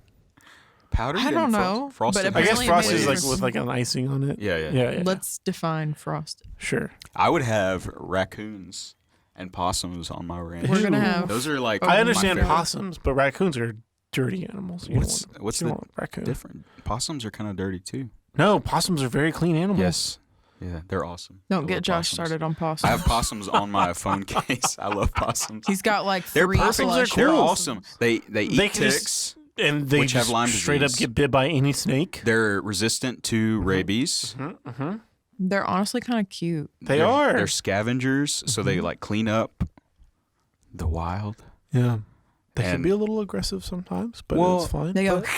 Powdered? I don't know, Frosted. but I guess Apparently it frosted made is a like difference. with like an icing on it. Yeah. Yeah. Let's define frosted. Sure. I would have raccoons and possums on my ranch. We're gonna have. Those are like. I my understand favorite. possums, but raccoons are dirty animals. You don't want- What's you the don't want a raccoon? different? Possums are kind of dirty too. No, possums are very clean animals. Yes. Yeah, they're awesome. Don't I get love Josh possums. started on I possums. have possums on my phone case. I love possums. He's got like They're 3 perfect. plushies. They're cool. awesome. They eat They can just- ticks. And they Which have just Lyme straight up disease. get bit by any snake. They're resistant to rabies. They're honestly kind of cute. They are. They're scavengers, so they like clean up the wild. Yeah. They can And- be a little aggressive sometimes, but Well, it's fine. They go. But-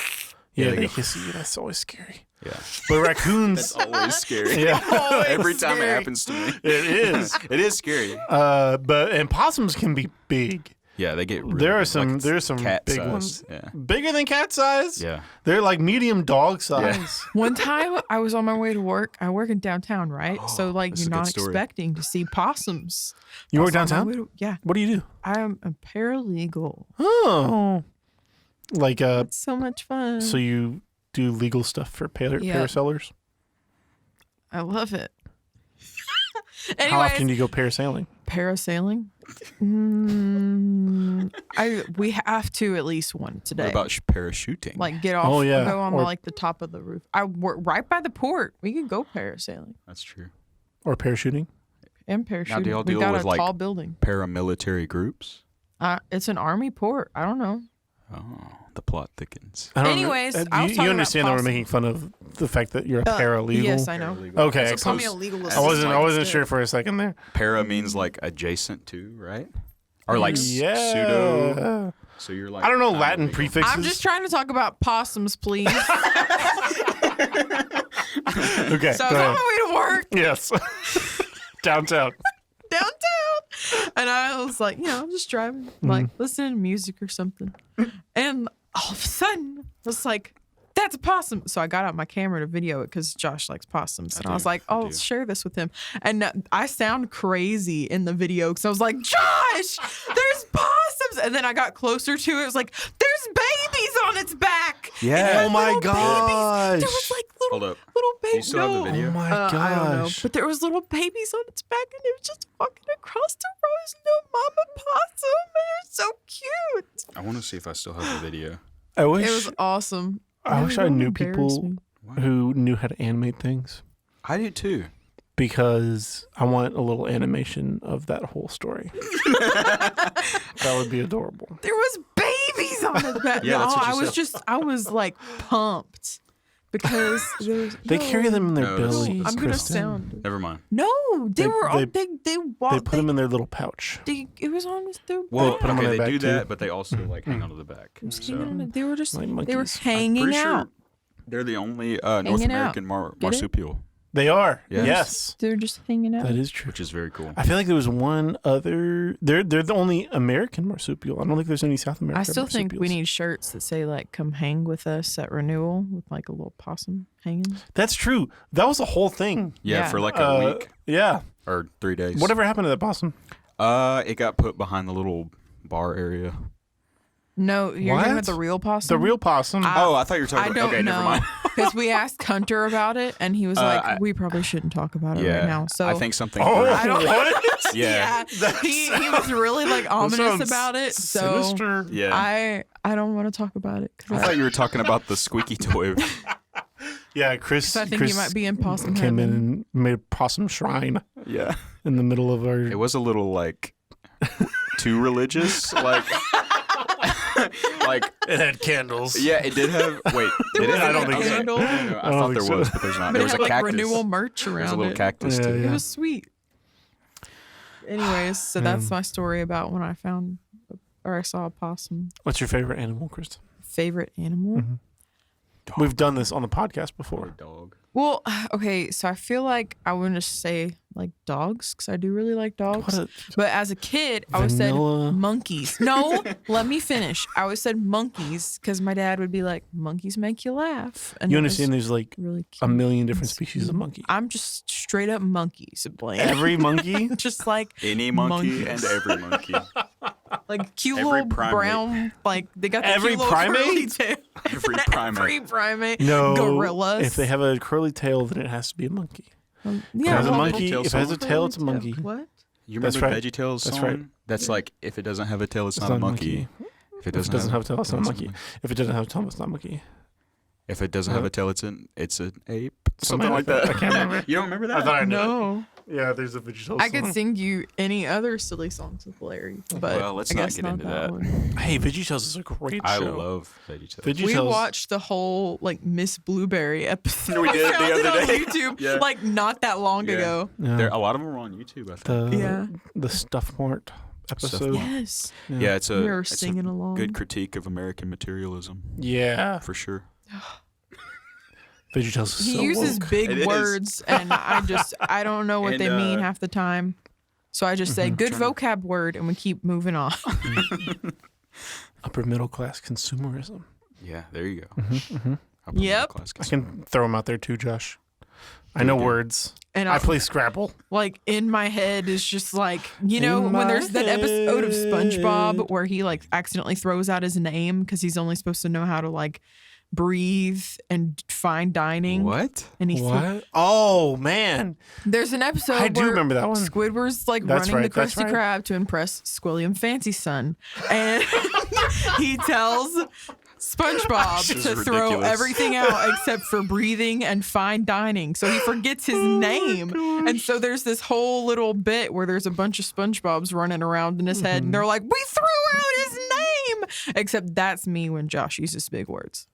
yeah, they they go- hiss you. That's always scary. Yeah, But raccoons, always scary. yeah, Every time it scary. happens to me, it is. it is scary. And possums can be big. Yeah, they get. Really There are big, some. like There's some cat big size. ones. Yeah, Bigger than cat size. yeah. They're like medium dog size. One time I was on my way to work. I work in downtown, right? So like that's you're a good not story. expecting to see possums. You I work was on my downtown? way to- yeah, What do you do? I am a paralegal. Oh, like It's so much fun. so you do legal stuff for Yeah. parasellers? I love it. How often Anyways, do you go parasailing? parasailing. We have to at least once a day. What about parachuting? Like get off, Oh, yeah. go on Or- like the top of the roof. I work right by the port. We can go parasailing that's true. Or parachuting? and parachuting. y'all We deal got with, a like- tall building. Paramilitary groups. It's an army port. I don't know. Oh, the plot thickens. I don't Anyways, know. I was you talking understand that about we're making fun of the fact that you're a paralegal? Yes, I know. Okay, As Call me excellent. a legal I assistant. wasn't sure for a second there. Para means like adjacent to, right? Or like Yeah. pseudo. So you're like. I don't know I'm Latin illegal. prefixes. I'm just trying to talk about possums, please. Okay, So I go was on ahead. my way to work Yes. Downtown. downtown, and I was like, I'm just driving, like listening to music or something, and all of a sudden, I was like, "That's a possum!" So I got out my camera to video it because Josh likes possums, and I was like, "I'll share this with him." And I sound crazy in the video because I was like, "Josh, there's possums!" And then I got closer to it. It was like, "There's babies on its back." Yeah. And it had Oh my little babies. gosh. There was like Hold little up. babies. Do you still have the video? Oh my I don't know, gosh. but there was little babies on its back, and it was just walking across the road. No mama possum, and it was so cute. I want to see if I still have the video. I wish It was awesome. I wish I Don't knew embarrass people me. who knew how to animate things. I do too. because I want a little animation of that whole story. That would be adorable. There was babies on his back. Yeah, that's what you I was like pumped because They carry them in their No, that's- bellies. I'm gonna Kristen. sound. Never mind. No, they were all they They walked. put them in their little pouch. It was on their Well, back. put 'em on okay, their they back do too. that, but they also like hang onto the back. It was So, hanging on it. They were just Like they were monkeys. hanging pretty out. sure they're the only North Hanging out. American Get it? marsupial, They are. Yes. Yes. They were just hanging out. That is true. which is very cool. I feel like there was one other. They're the only American marsupial. I don't think there's any South American. I still think we marsupials. need shirts that say like "Come hang with us at renewal" with like a little possum hanging. That's true. That was the whole thing. Yeah, Yeah. for like a week Yeah. or 3 days. Whatever happened to that possum? It got put behind the little bar area. No, you're What? talking about the real possum. The real possum. Oh, I thought you were talking I about. don't Okay, know never mind. because we asked Hunter about it and he was like, I- "We probably shouldn't talk about it Yeah, right now." So I think something. Oh, I don't- what? Yeah. he was really like ominous sounds about it. So Sinister. Yeah. I don't want to talk about it I thought you were talking about the squeaky toy. Yeah, Chris. I think Chris you might be in possum came in heaven. and made a possum shrine Yeah. in the middle of our. It was a little like too religious. Like, It had candles. yeah, it did have. Wait, did it? I don't think so. Candle. No, I I don't thought there think so. was, but there's not. But There it was a had like cactus. renewal merch around There's a little it. cactus Yeah, too. yeah. It was sweet. Anyways, so that's my story about when I found or I saw a possum. What's your favorite animal, Kristen? Favorite animal? Mm-hmm. We've done this on the podcast before. Dog. Well, okay, so I feel like I wouldn't just say like dogs because I do really like dogs. What a But as a kid, I always said Vanilla. monkeys. No, let me finish. I always said monkeys because my dad would be like, "Monkeys make you laugh." And You it was understand? There's like really cute. a million different species of monkey. I'm just straight up monkeys, Blaine. Every monkey. just like Any monkey Monkeys. and every monkey. like cute Every little primate. brown, like they got the Every cute little primate? curly tail. Every primate. Every primate. No. Gorillas. If they have a curly tail, then it has to be a monkey. yeah, If it has a well, monkey, tail if it has a song? tail, it's a curly monkey. tail. What? You That's remember right. VeggieTales That's song? right. That's like if it doesn't have a tail, it's It's not a monkey. If it If it doesn't have a tail, it's not a it's monkey. If it doesn't have a tail, it's not a monkey. If it doesn't have a tail, it's an ape. Something Something like that. I can't remember. You don't remember that? I thought I knew it. No. Yeah, there's a VeggieTales I could song. sing you any other silly songs with Larry, but Well, let's I not guess get not into that that. one. Hey, VeggieTales is a great I show. love VeggieTales. VeggieTales. We watched the whole like Miss Blueberry episode. We did I the found it other on day. YouTube Yeah. like not that long Yeah. ago. Yeah. There, a lot of them are on YouTube, I think. the Yeah. the Stuff Mart episode. Yes. Yeah, it's We were it's singing along. good critique of American materialism, Yeah. for sure. VeggieTales is He so uses woke. big It is. words, and I don't know what And, they mean half the time. So I just say good Trying vocab word, and we keep moving on. Upper middle class consumerism. Yeah, there you go. Mm-hmm. Upper middle Yep. class I can throw them out there too, Josh. I know words. And I play Scrabble. like in my head is just like, you know, In when my there's that episode of head. SpongeBob where he like accidentally throws out his name because he's only supposed to know how to like breathe and fine dining. What? And he What? Oh man, there's an episode I do where remember that one. Squidward's like That's running right, the that's Krusty right. Krab to impress Squilliam Fancy Son. And he tells SpongeBob This to is throw ridiculous. everything out except for breathing and fine dining. So he forgets his name. And so there's this whole little bit where there's a bunch of SpongeBobs running around in his head and they're like, "We threw out his name." Except that's me when Josh uses big words.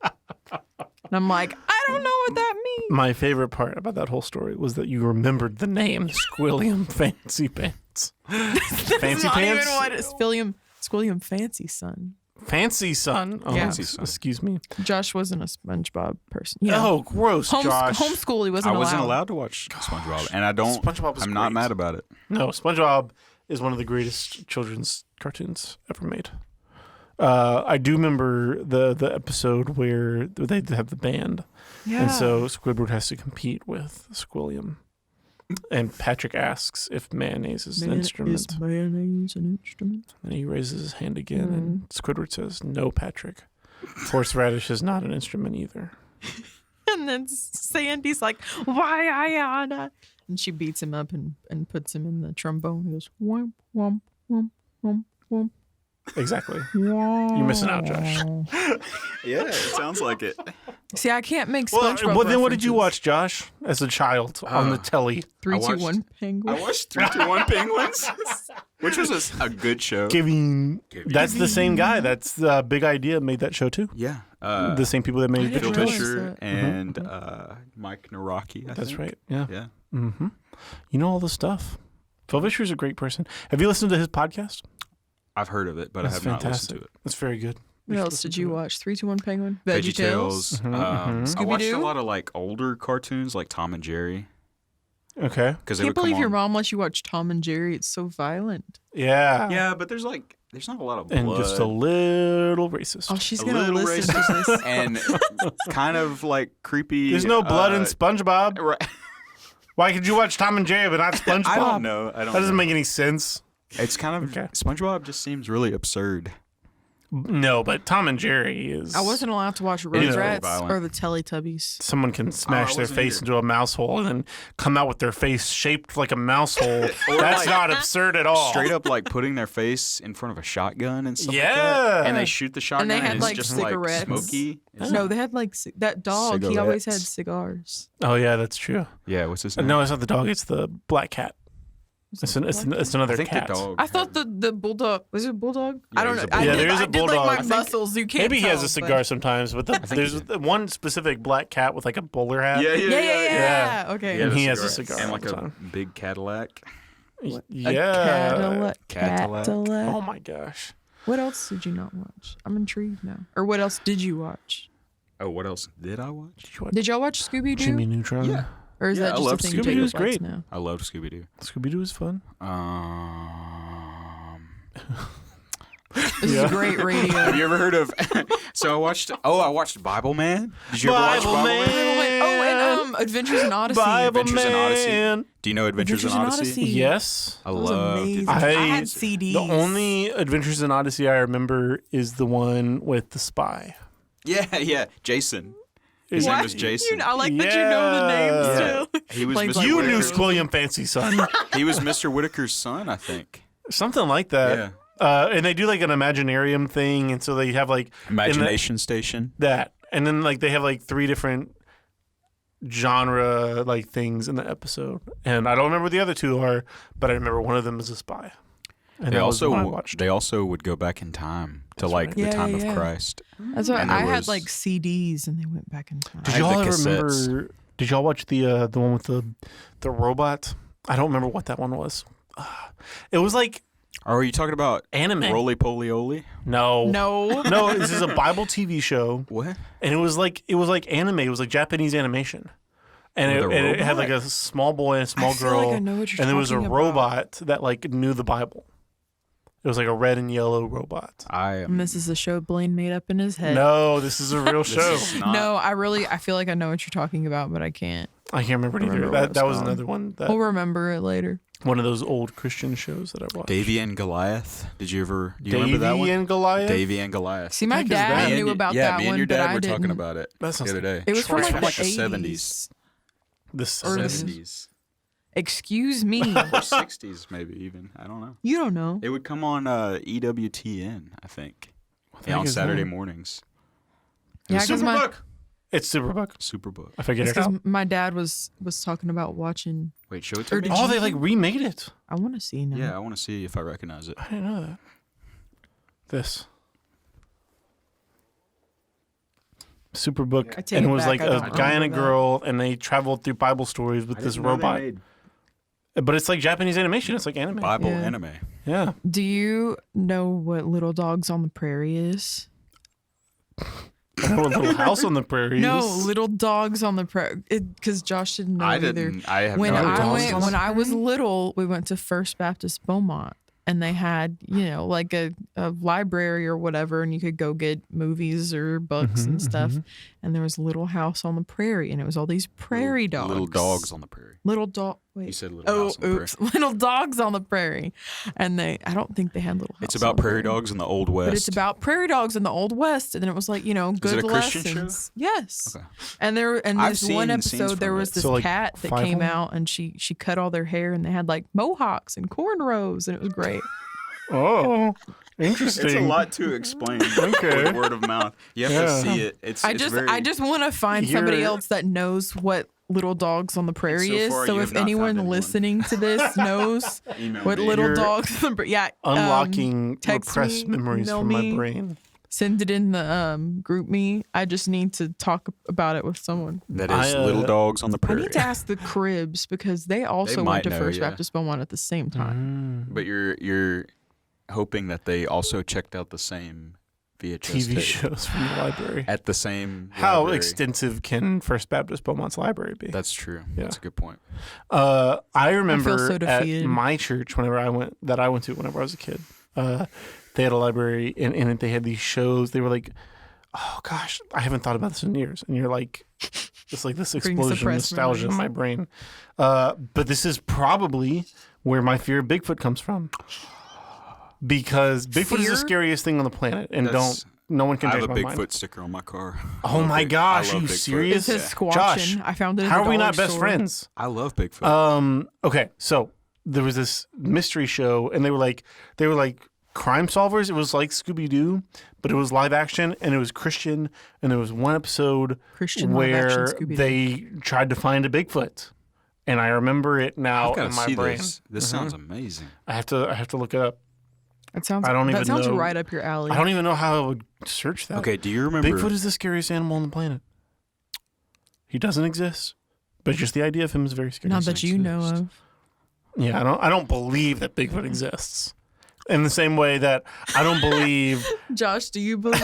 And I'm like, I don't know what that means. my favorite part about that whole story was that you remembered the name Squilliam Fancy Pants. That's Fancy not pants? even what it's Squilliam Fancy Son. Fancy Son. Oh, Yeah. Fancy Son. Excuse me. Josh wasn't a SpongeBob person. You know, Oh, gross, Josh. homeschool. He I wasn't wasn't allowed to watch SpongeBob, and I don't. SpongeBob is I'm not great. mad about it. No, SpongeBob is one of the greatest children's cartoons ever made. I do remember the episode where they have the band, Yeah. and so Squidward has to compete with Squilliam, and Patrick asks if mayonnaise is an instrument, Is mayonnaise an instrument? and he raises his hand again, and Squidward says, "No, Patrick, horseradish is not an instrument either." And then Sandy's like, "Why, Ayana?" And she beats him up and puts him in the trombone. He goes, "Womp, womp, womp, womp, womp." Exactly. You're missing out, Josh. Yeah, it sounds like it. See, I can't make Well, SpongeBob then what did you references. watch, Josh, as a child on the telly? 3, I 2, watched- 1 penguin. I watched 321 Penguins, which was a good show. Giving. That's the same guy. That's Big Idea made that show too. Yeah. The same people that made didn't Phil Victor realize Fisher. Fisher that. and Mike Naraki. I That's think. right. Yeah. Yeah. Mm-hmm. You know all the stuff. Phil Fisher's a great person. Have you listened to his podcast? I've heard of it, but I That's have not fantastic. listened to it. It's very good. What else did you watch? 3, 2, 1 penguin. VeggieTales. Mhm, mhm. I watched a Scooby-Doo? lot of like older cartoons, like Tom and Jerry, Okay. because they Can't would come believe your on. mom lets you watch Tom and Jerry. It's so violent. Yeah. Yeah, but there's not a lot of blood. And just a little racist. Oh, she's A gonna little listen to racist. this. and kind of like creepy. There's no blood in SpongeBob. Right. Why could you watch Tom and Jerry but not SpongeBob? I don't know. I don't. That doesn't know. make any sense. It's kind of Okay. SpongeBob just seems really absurd. No, but Tom and Jerry is. I wasn't allowed to watch is very Rugrats violent. or the Teletubbies. Someone can smash their wasn't face either. into a mouse hole and then come out with their face shaped like a mouse hole. That's like- not absurd at all. Straight up, like putting their face in front of a shotgun and stuff like Yeah. that. And they shoot the shotgun, they had, and it's like, just cigarettes. like smoky. No, they had like that dog. He always had Cigarettes. cigars. Oh yeah, that's true. Yeah, what's his name? No, it's not the dog. It's the black cat. It's another I think cat. the dog. I thought the bulldog was it a bulldog? Yeah, I don't he's know. a bulldog. Yeah, there is a I did like bulldog. my I think muscles. You can't. Maybe he has a tell, cigar but- sometimes, but there's one specific black cat with like a bowler hat. Yeah. Okay. And he has a cigar and all like the a time. big Cadillac. A Yeah. Cadillac. Oh my gosh. What else did you not watch? I'm intrigued now. Or what else did you watch? Oh, what else did I watch? Did y'all watch Scooby Doo? Jimmy Neutron. Yeah. Or is Yeah, that I just a love thing Scooby-Doo. Jacob Scooby-Doo's likes great. now? I love Scooby Doo. Scooby Doo is fun. This is great radio. Have you ever heard of? So I watched Bible Man. Did you ever watch Bible Bible Man? Man? Oh, and Adventures in Odyssey. Bible Adventures in Odyssey. Man. Do you know Adventures in Odyssey? Yes. I That was love amazing. I- I had CDs. The only Adventures in Odyssey I remember is the one with the spy. Yeah, Jason. His What? name was Jason. I like that you know the names Yeah. still. He was Like- Mr. like You Whitaker. knew Squilliam Fancy Son. He was Mr. Whitaker's son, I think. Something like that. Yeah. And they do like an Imaginarium thing, and so they have like Imagination Station. that, and then like they have like 3 different genre like things in the episode, and I don't remember what the other 2 are, but I remember one of them is a spy. And They that was the one I also watched. they also would go back in time to That's like right. the Yeah, time yeah. of Christ. That's why And there I had was- like CDs and they went back in time. I Did had y'all the ever cassettes. remember? Did y'all watch the one with the robot? I don't remember what that one was. It was like Are you talking about anime. Roly Poly Oly? No, No. no. This is a Bible TV show, What? and it was like anime. It was like Japanese animation, and With a it had like robot? a small boy and a small I feel girl, like I know what you're and there was a talking about. robot that like knew the Bible. It was like a red and yellow robot. And this is a show Blaine made up in his head. No, this is a real This show. is not- No, I feel like I know what you're talking about, but I can't. I can't remember it either. remember what That it's was called. another one. That We'll remember it later. one of those old Christian shows that I watched. Davy and Goliath. Do you remember that one? and Goliath. Davy and Goliath. See, my heck is dad that? Me knew and- about yeah, that me one, and your but dad I were didn't. talking about it That the sounds other day. It was from Trash. like Like the the 70s. 70s. The Or the 70s. Excuse me. Or 60s, maybe even. I don't know. You don't know. It would come on EWTN, I think. the Yeah, heck on is Saturday that? mornings. Yeah, because my It's Superbook. Superbook. I figured it's it out. 'cause my dad was talking about watching. Wait, show it to Or me. did Oh, you- they like remade it. I want to see now. Yeah, I want to see if I recognize it. I didn't know that. This. Superbook. I take And it it was back, like I a don't guy and a remember that. girl, and they traveled through Bible stories with this robot. But it's like Japanese animation. It's like anime. Bible Yeah. anime. Yeah. Do you know what Little Dogs on the Prairie is? I know a Little House on the Prairie. No, is. Little Dogs on the Prairie. Because Josh didn't know I either. didn't. I have When no Dogs I on went, the when I was Prairie? little, we went to First Baptist Beaumont, and they had, like a library or whatever, and you could go get movies or books and stuff. And there was Little House on the Prairie, and it was all these prairie dogs. Little dogs on the prairie. Little dog. Wait. You said little Oh, house on the prairie. oops! Little dogs on the prairie, and I don't think they had little. It's House about on the prairie dogs in the Old West. But it's about prairie dogs in the Old West, and then it was like good it a Christian show? lessons. Yes. Okay. And I've this one seen scenes episode, there from was it. this So, like, cat that 5 came of 'em? out, and she cut all their hair, and they had like mohawks and cornrows, and it was great. Oh, interesting. It's a lot to explain Okay. with word of mouth. You have to see it. I just want to find somebody else that knows what little dogs on the prairie so is. far, So you if have not found anyone anyone. listening to this knows Email what me. little You're dogs on the unlocking text repressed me, memories email from my me. brain. Send it in the group me. I just need to talk about it with someone. That is little dogs on the I prairie. need to ask the Cribs because they also might went to know, First yeah. Baptist Beaumont at the same time. But you're hoping that they also checked out the same VHS TV tape shows from the library. at the same How library. extensive can First Baptist Beaumont's library be? That's true. Yeah. That's a good point. I remember so at defeated. my church whenever I went to whenever I was a kid. They had a library and they had these shows. They were like, oh gosh, I haven't thought about this in years. And you're like, it's like this explosion of suppressed nostalgia in memories. my brain. But this is probably where my fear of Bigfoot comes from. Because Bigfoot is Fear? the scariest thing on the planet, and no one can I have change a my Bigfoot mind. sticker on my car. Oh my gosh, I are love you Bigfoot. serious? It says squatching. Josh, I found it at How the are we dollar not best store. friends? I love Bigfoot. Okay, so there was this mystery show, and they were like crime solvers. It was like Scooby Doo, but it was live action, and it was Christian. And there was one episode Christian live action where Scooby-Doo. they tried to find a Bigfoot, and I remember it now I've got in to my see brain. this. This sounds amazing. I have to look it up. That sounds. I don't that even sounds know. right up your alley. I don't even know how I would search that. Okay, do you remember? Bigfoot is the scariest animal on the planet. He doesn't exist, but just the idea of him is very scary. Not that you know exist. of. Yeah, I don't believe that Bigfoot exists. In the same way that I don't believe Josh, do you believe?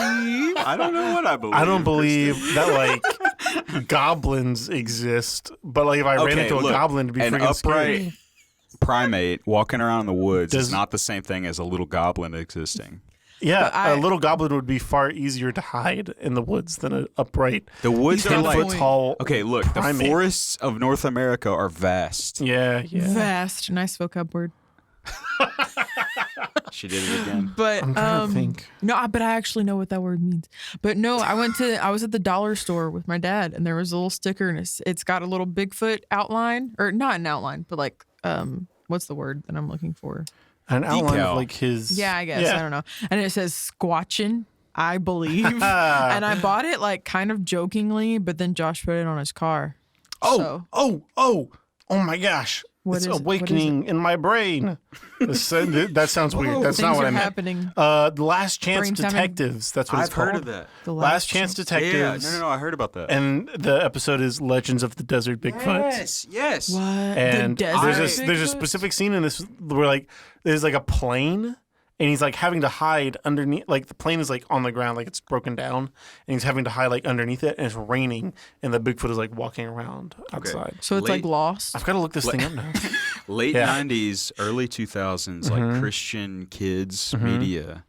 I don't know what I believe. I don't believe that like goblins exist. But like if I ran Okay, into a look, goblin to be an freaking upright scary. primate walking around in the woods Does- is not the same thing as a little goblin existing. Yeah, But I- a little goblin would be far easier to hide in the woods than an upright The woods are 10 like foot tall. okay. Look, primate. the forests of North America are vast. Yeah. Vast, nice vocab word. She did it again. But I'm trying to think. no, but I actually know what that word means. But no, I was at the dollar store with my dad, and there was a little sticker, and it's got a little Bigfoot outline, or not an outline, but like what's the word that I'm looking for? An outline Decal. of like his. Yeah, I guess I don't know. And it says squatching, I believe, and I bought it like kind of jokingly, but then Josh put it on his car. So, Oh my gosh. What It's is it? What is awakening in my brain. That sounds weird. That's things not what are I meant. happening. The Last Chance Brain's having- Detectives. That's what I've it's called. heard of that. The Last Chance Yeah, Detectives. no. I heard about that. And the episode is Legends of the Desert Bigfoot. yes. What? And the desert there's a Bigfoot? specific scene in this where like there's like a plane and he's like having to hide underneath, like the plane is like on the ground, like it's broken down, and he's having to hide like underneath it, and it's raining, and the Bigfoot is like walking around outside. So it's like Late- lost. I've got to look this thing up now. Late Yeah. 90s, early 2000s, like Christian kids media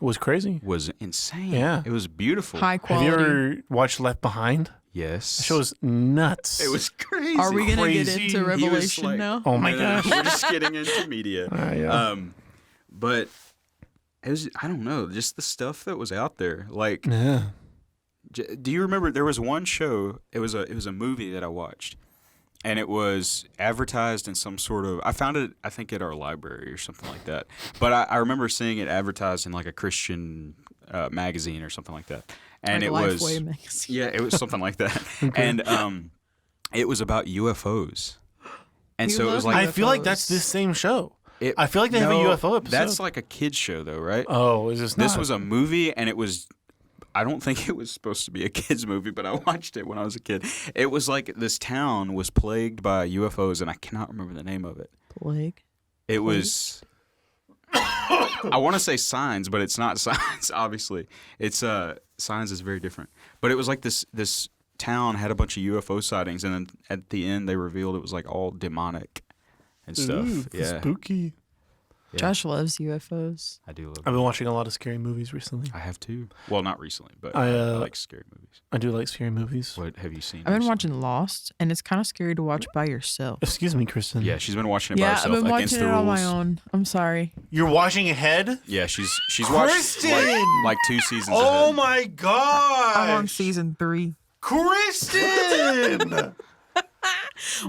It was crazy. was insane. Yeah. It was beautiful. High Have quality. you ever watched Left Behind? Yes. The show is nuts. It was crazy. Are we gonna get crazy. into He was Revelation like- now? Oh my No, gosh. We're just getting into media. Yeah. But it was, I don't know, just the stuff that was out there. Like, Yeah. do you remember there was one show? It was a movie that I watched, and it was advertised in some sort of. I found it, I think, at our library or something like that. But I remember seeing it advertised in like a Christian magazine or something like that, and Like it was Lifeway magazine. yeah, it was something like that, and it was about UFOs, and You so it was love like I feel like that's UFOs. this same show. I feel like they have a UFO episode. That's like a kids show, though, right? Oh, is this This not? was a movie, and it was. I don't think it was supposed to be a kids movie, but I watched it when I was a kid. It was like this town was plagued by UFOs, and I cannot remember the name of it. Plague. It was. I want to say Signs, but it's not Signs. Obviously, it's Signs is very different. But it was like this town had a bunch of UFO sightings, and then at the end they revealed it was like all demonic and stuff. Ooh, Yeah, spooky. Yeah. Josh loves UFOs. I do love. I've been watching a lot of scary movies recently. I have too. Well, not recently, but I, I like scary movies. I do like scary movies. What have you seen? I've been recently? watching Lost, and it's kind of scary to watch by yourself. Excuse me, Kristen. Yeah, she's been watching it by Yeah, I've herself been against watching the it rules. on my own. I'm sorry. You're watching ahead? Yeah, she's watched Kristen! like 2 seasons. Oh ahead. my god! I'm on season 3. Kristen!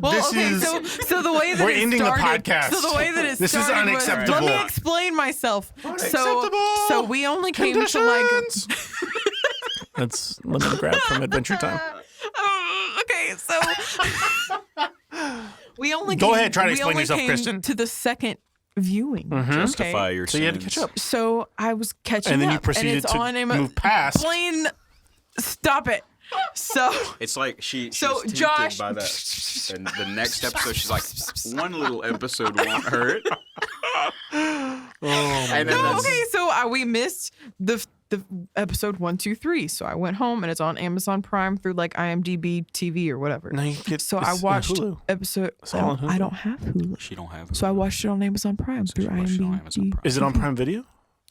Well, This okay, is- so the way that we're it ending the started, podcast. So the way that it This is started unacceptable. was, let me explain myself. Unacceptable So we only came to like. conditions. That's lemon grab from Adventure Time. Okay, so we only Go came, ahead, try to we explain only yourself, came Kristen. to the second viewing. Justify okay? your So you had to sins. catch up. So I was catching And then up, you proceeded and it's to on move past. Plain, stop it. So It's like she So, was tempted Josh- by that. And the next episode, she's like, one little episode won't hurt. And then no, that's- okay, so we missed the episode 1, 2, 3. So I went home and it's on Amazon Prime through like IMDb TV or whatever. No, you get, So it's I on watched Hulu. episode. all on I Hulu. don't have Hulu. She don't have it. So I watched it on Amazon Prime through she watched it on IMDb. Amazon Prime. Is it on Prime Video?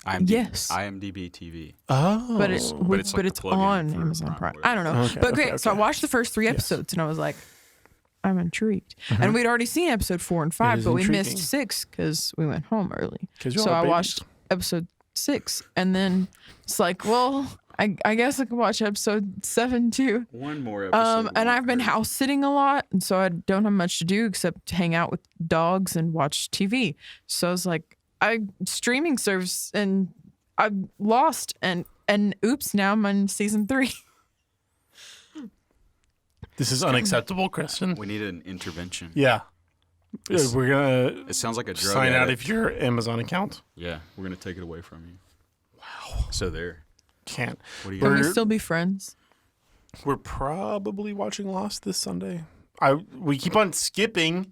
IMDb, Yes. IMDb TV. Oh. But it's But it's like the plug-in on for Amazon Prime, Prime. whatever. I don't know. Okay, but okay, so I okay. watched the first 3 episodes and I was like, I'm intrigued. And we'd already seen episode 4 and 5, is but we intriguing. missed 6 because we went home early. 'Cause you're So all I babies. watched episode 6, and then it's like, well, I guess I could watch episode 7 too. One more episode. And won't I've been hurt. house sitting a lot, and so I don't have much to do except hang out with dogs and watch TV. So I was like, streaming service, and I'm lost, and oops, now I'm on season 3. This is unacceptable, Kristen. We need an intervention. Yeah. It's- We're going It sounds like a to drug sign out addict. of your Amazon account. Yeah, we're gonna take it away from you. Wow. So there. Can't. What do you Can we We're- still be friends? We're probably watching Lost this Sunday. We keep on skipping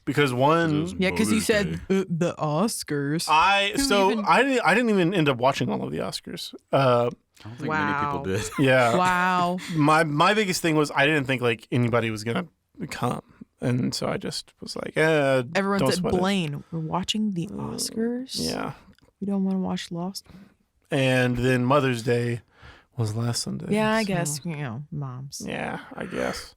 because one. Yeah, because you Mother's said Day. the Oscars. I even- didn't even end up watching all of the Oscars. I don't think many Wow. people did. Yeah. Wow. My biggest thing was I didn't think like anybody was gonna come, and so I just was like, Everyone don't said, sweat it. Blaine, we're watching the Oscars. Yeah. We don't want to watch Lost. And then Mother's Day was last Sunday. Yeah, I so- guess, moms. Yeah, I guess.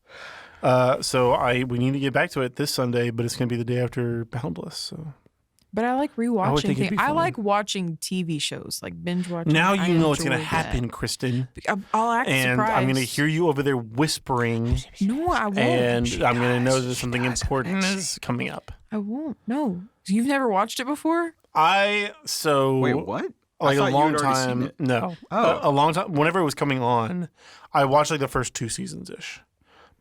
So we need to get back to it this Sunday, but it's gonna be the day after Boundless. So But I like I would rewatching think it'd things. be I fun. like watching TV shows, like binge watching. now I you know what's gonna enjoy happen, that. Kristen. I'll act And surprised. I'm gonna hear you over there whispering, No, I won't. and I'm gonna know that something important is coming up. I won't. No, you've never watched it before. Wait, Wait, what? I like a thought you long had already seen time. it. No, Oh. a long time. Whenever it was coming on, I watched like the first 2 seasons ish,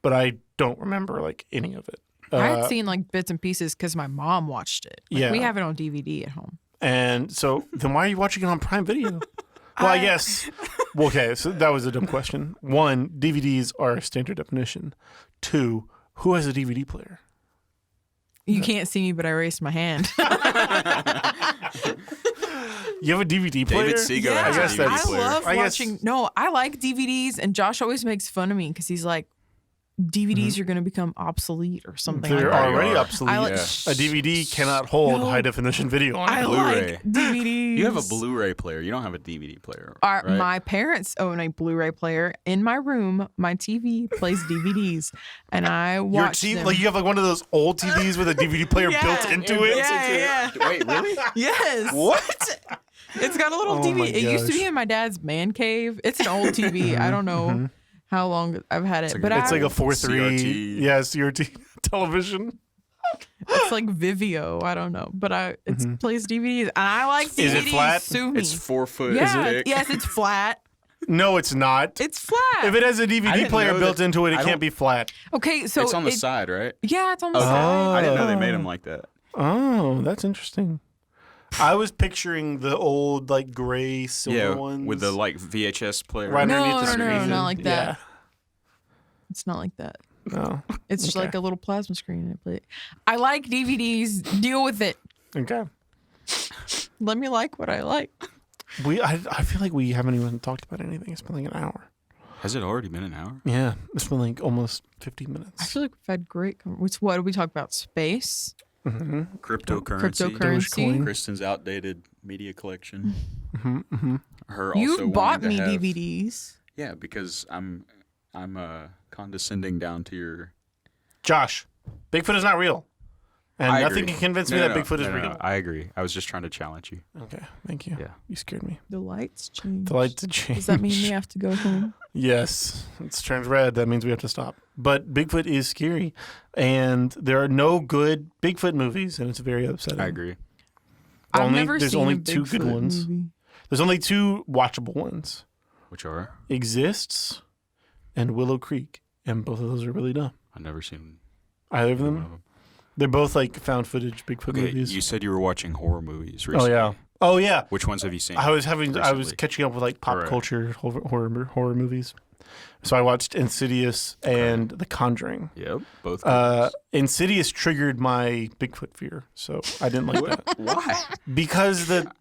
but I don't remember like any of it. I had seen like bits and pieces because my mom watched it. Like, we Yeah. have it on DVD at home. And so then why are you watching it on Prime Video? Well, I guess. Well, okay, so that was a dumb question. 1, DVDs are standard definition. 2, who has a DVD player? You can't see me, but I raised my hand. You have a DVD player? David Seager has I guess a DVD that's- I player. love I guess- watching. No, I like DVDs, and Josh always makes fun of me because he's like, DVDs are going to become obsolete or something. They're like that. already already are. obsolete. I like- A DVD cannot hold No. high definition video on I it. Blu-ray. like DVDs. You have a Blu-ray player. You don't have a DVD player. Our, right? My parents own a Blu-ray player in my room. My TV plays DVDs, and I Your watch TV, them. like you have like one of those old TVs with a DVD player Yeah. built into it. Yeah. Wait, really? Yes. What? It's got a little Oh my TV. It used to gosh. be in my dad's man cave. It's an old TV. I don't know how long I've had it, like but a- It's like a 4:3. CRT. Yeah, CRT television. it's like Vivio. I don't know, but it plays DVDs, and I like DVDs. Is it flat? Sue me. It's 4 foot yeah, thick. yes, it's flat. No, it's not. It's flat. If it has a I DVD didn't player know built that- into it, it I can't don't- be flat. okay, so It's on the side, right? Yeah, it's on the Oh. side. I didn't know they made them like that. Oh, that's interesting. I was picturing the old like gray silver Yeah, ones with the like VHS player. right No, underneath the no, no, screen. not like that. It's not like that. Yeah. No. It's just Okay. like a little plasma screen. I play it. I like DVDs. Deal with it. Okay. Let me like what I like. I feel like we haven't even talked about anything. It's been like an hour. Has it already been an hour? Yeah, it's been like almost 50 minutes. I feel like we've had great. What did we talk about? Space, Cryptocurrency. cryptocurrency. Kristen's outdated media collection. Mm-hmm. Her also You bought wanting me to have- DVDs. Yeah, because I'm condescending down to your. Josh, Bigfoot is not real. And I nothing agree. can convince me that Bigfoot is real. I agree. I was just trying to challenge you. Okay, thank you. Yeah. You scared me. The lights change. The lights change. Does that mean we have to go home? Yes, it's turned red. That means we have to stop. But Bigfoot is scary, and there are no good Bigfoot movies, and it's very upsetting. I agree. I've never There's seen only a two good Bigfoot ones. movie. There's only 2 watchable ones. Which are? Exists and Willow Creek, and both of those are really dumb. I've never seen Either of one them. of them. They're both like found footage Bigfoot Okay, movies. you said you were watching horror movies Oh recently. yeah. Which ones have you seen? I was recently? catching up with like pop Right. culture horror movies. So I watched Insidious and The Conjuring. Yep, both. Good ones. Insidious triggered my Bigfoot fear, so I didn't like that Why? because the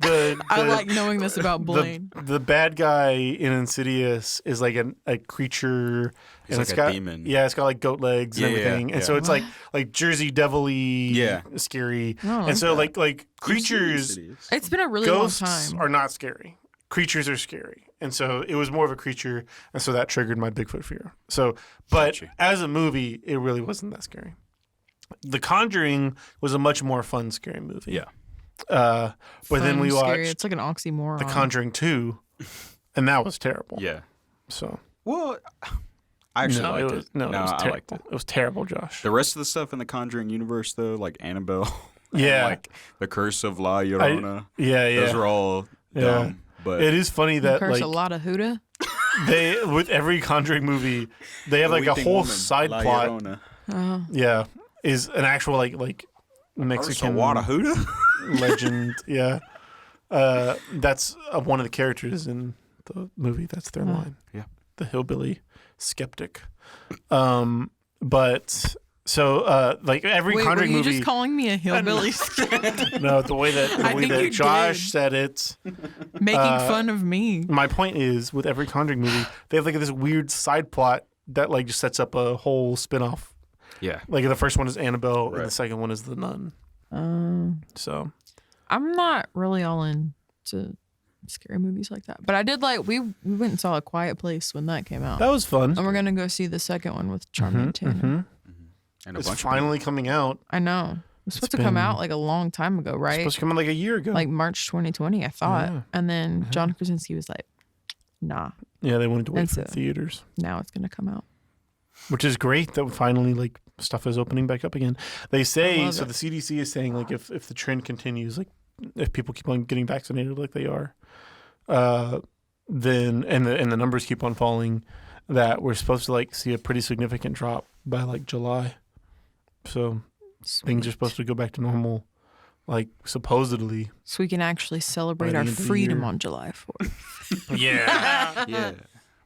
I like knowing this about Blaine. the bad guy in Insidious is like a creature, He's and like it's a got demon. yeah, it's got like goat legs and Yeah, yeah, everything, and yeah. so it's like Jersey Devil-y, Yeah. scary, Oh, and so okay. like creatures. Insidious. It's been a really long Ghosts time. are not scary. Creatures are scary. And so it was more of a creature. And so that triggered my Bigfoot fear. So, but Gotcha. as a movie, it really wasn't that scary. The Conjuring was a much more fun, scary movie. Yeah. But then Fun, we scary. watched It's like an oxymoron. The Conjuring 2, and that was terrible. Yeah. So, Well, I actually no, liked it was, it. no, it was I terrible. liked it. It was terrible, Josh. The rest of the stuff in the Conjuring universe, though, like Annabelle, and, Yeah. like the Curse of La Llorona, Yeah, those were all Yeah. dumb. But It is funny that Curse like a lot of Huda. they with every Conjuring movie, they have the like a Weeping whole Woman, side La plot. Llorona. Yeah, is an actual like Mexican Huda? legend. Yeah, that's one of the characters in the movie. That's their line. Yeah. The hillbilly skeptic. But so like every Wait, were Conjuring you movie. just calling me a hillbilly No, the way I think that you Josh did. said it. making fun of me? My point is, with every Conjuring movie, they have like this weird side plot that like just sets up a whole spin-off. Yeah. Like the first one is Annabelle, and Right. the second one is the Nun. So I'm not really all into scary movies like that, but I did like we went and saw A Quiet Place when that came out, that was fun. and we're gonna go see the second one with Charmaine Taylor. Mhm. And a It's bunch finally coming out. I know it was supposed to come out like a long time ago, It's right? supposed to come out like a year ago. Like March 2020, I thought. Yeah. And then John Krasinski was like, "Nah, yeah, they wanted to wait And for so- theaters, now it's gonna come out." which is great that finally like stuff is opening back up again. They say love so. it. The CDC is saying like if the trend continues, like if people keep on getting vaccinated like they are, then and the numbers keep on falling, that we're supposed to like see a pretty significant drop by like July. So things are supposed to go back to normal, like supposedly. So we can actually celebrate the our end of the freedom year. on July 4th. Yeah. Yeah.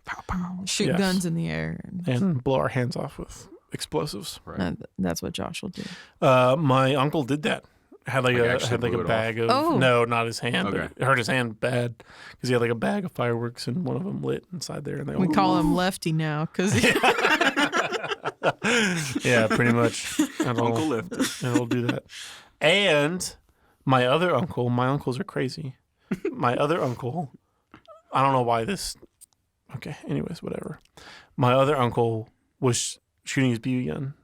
Pow, pow. Shoot Yes. guns in the air. And blow our hands off with explosives. Right. That's what Josh will do. My uncle did that. Had like actually a blew it bag of Oh. no, not his hand. Okay. But it hurt his hand bad because he had like a bag of fireworks and one of them lit inside there. And they We all, call him Lefty now because yeah, pretty much. Uncle Lifted. It'll do that. And my other uncle, my uncles are crazy. My other uncle, I don't know why this. Okay, anyways, whatever. My other uncle was shooting his BB gun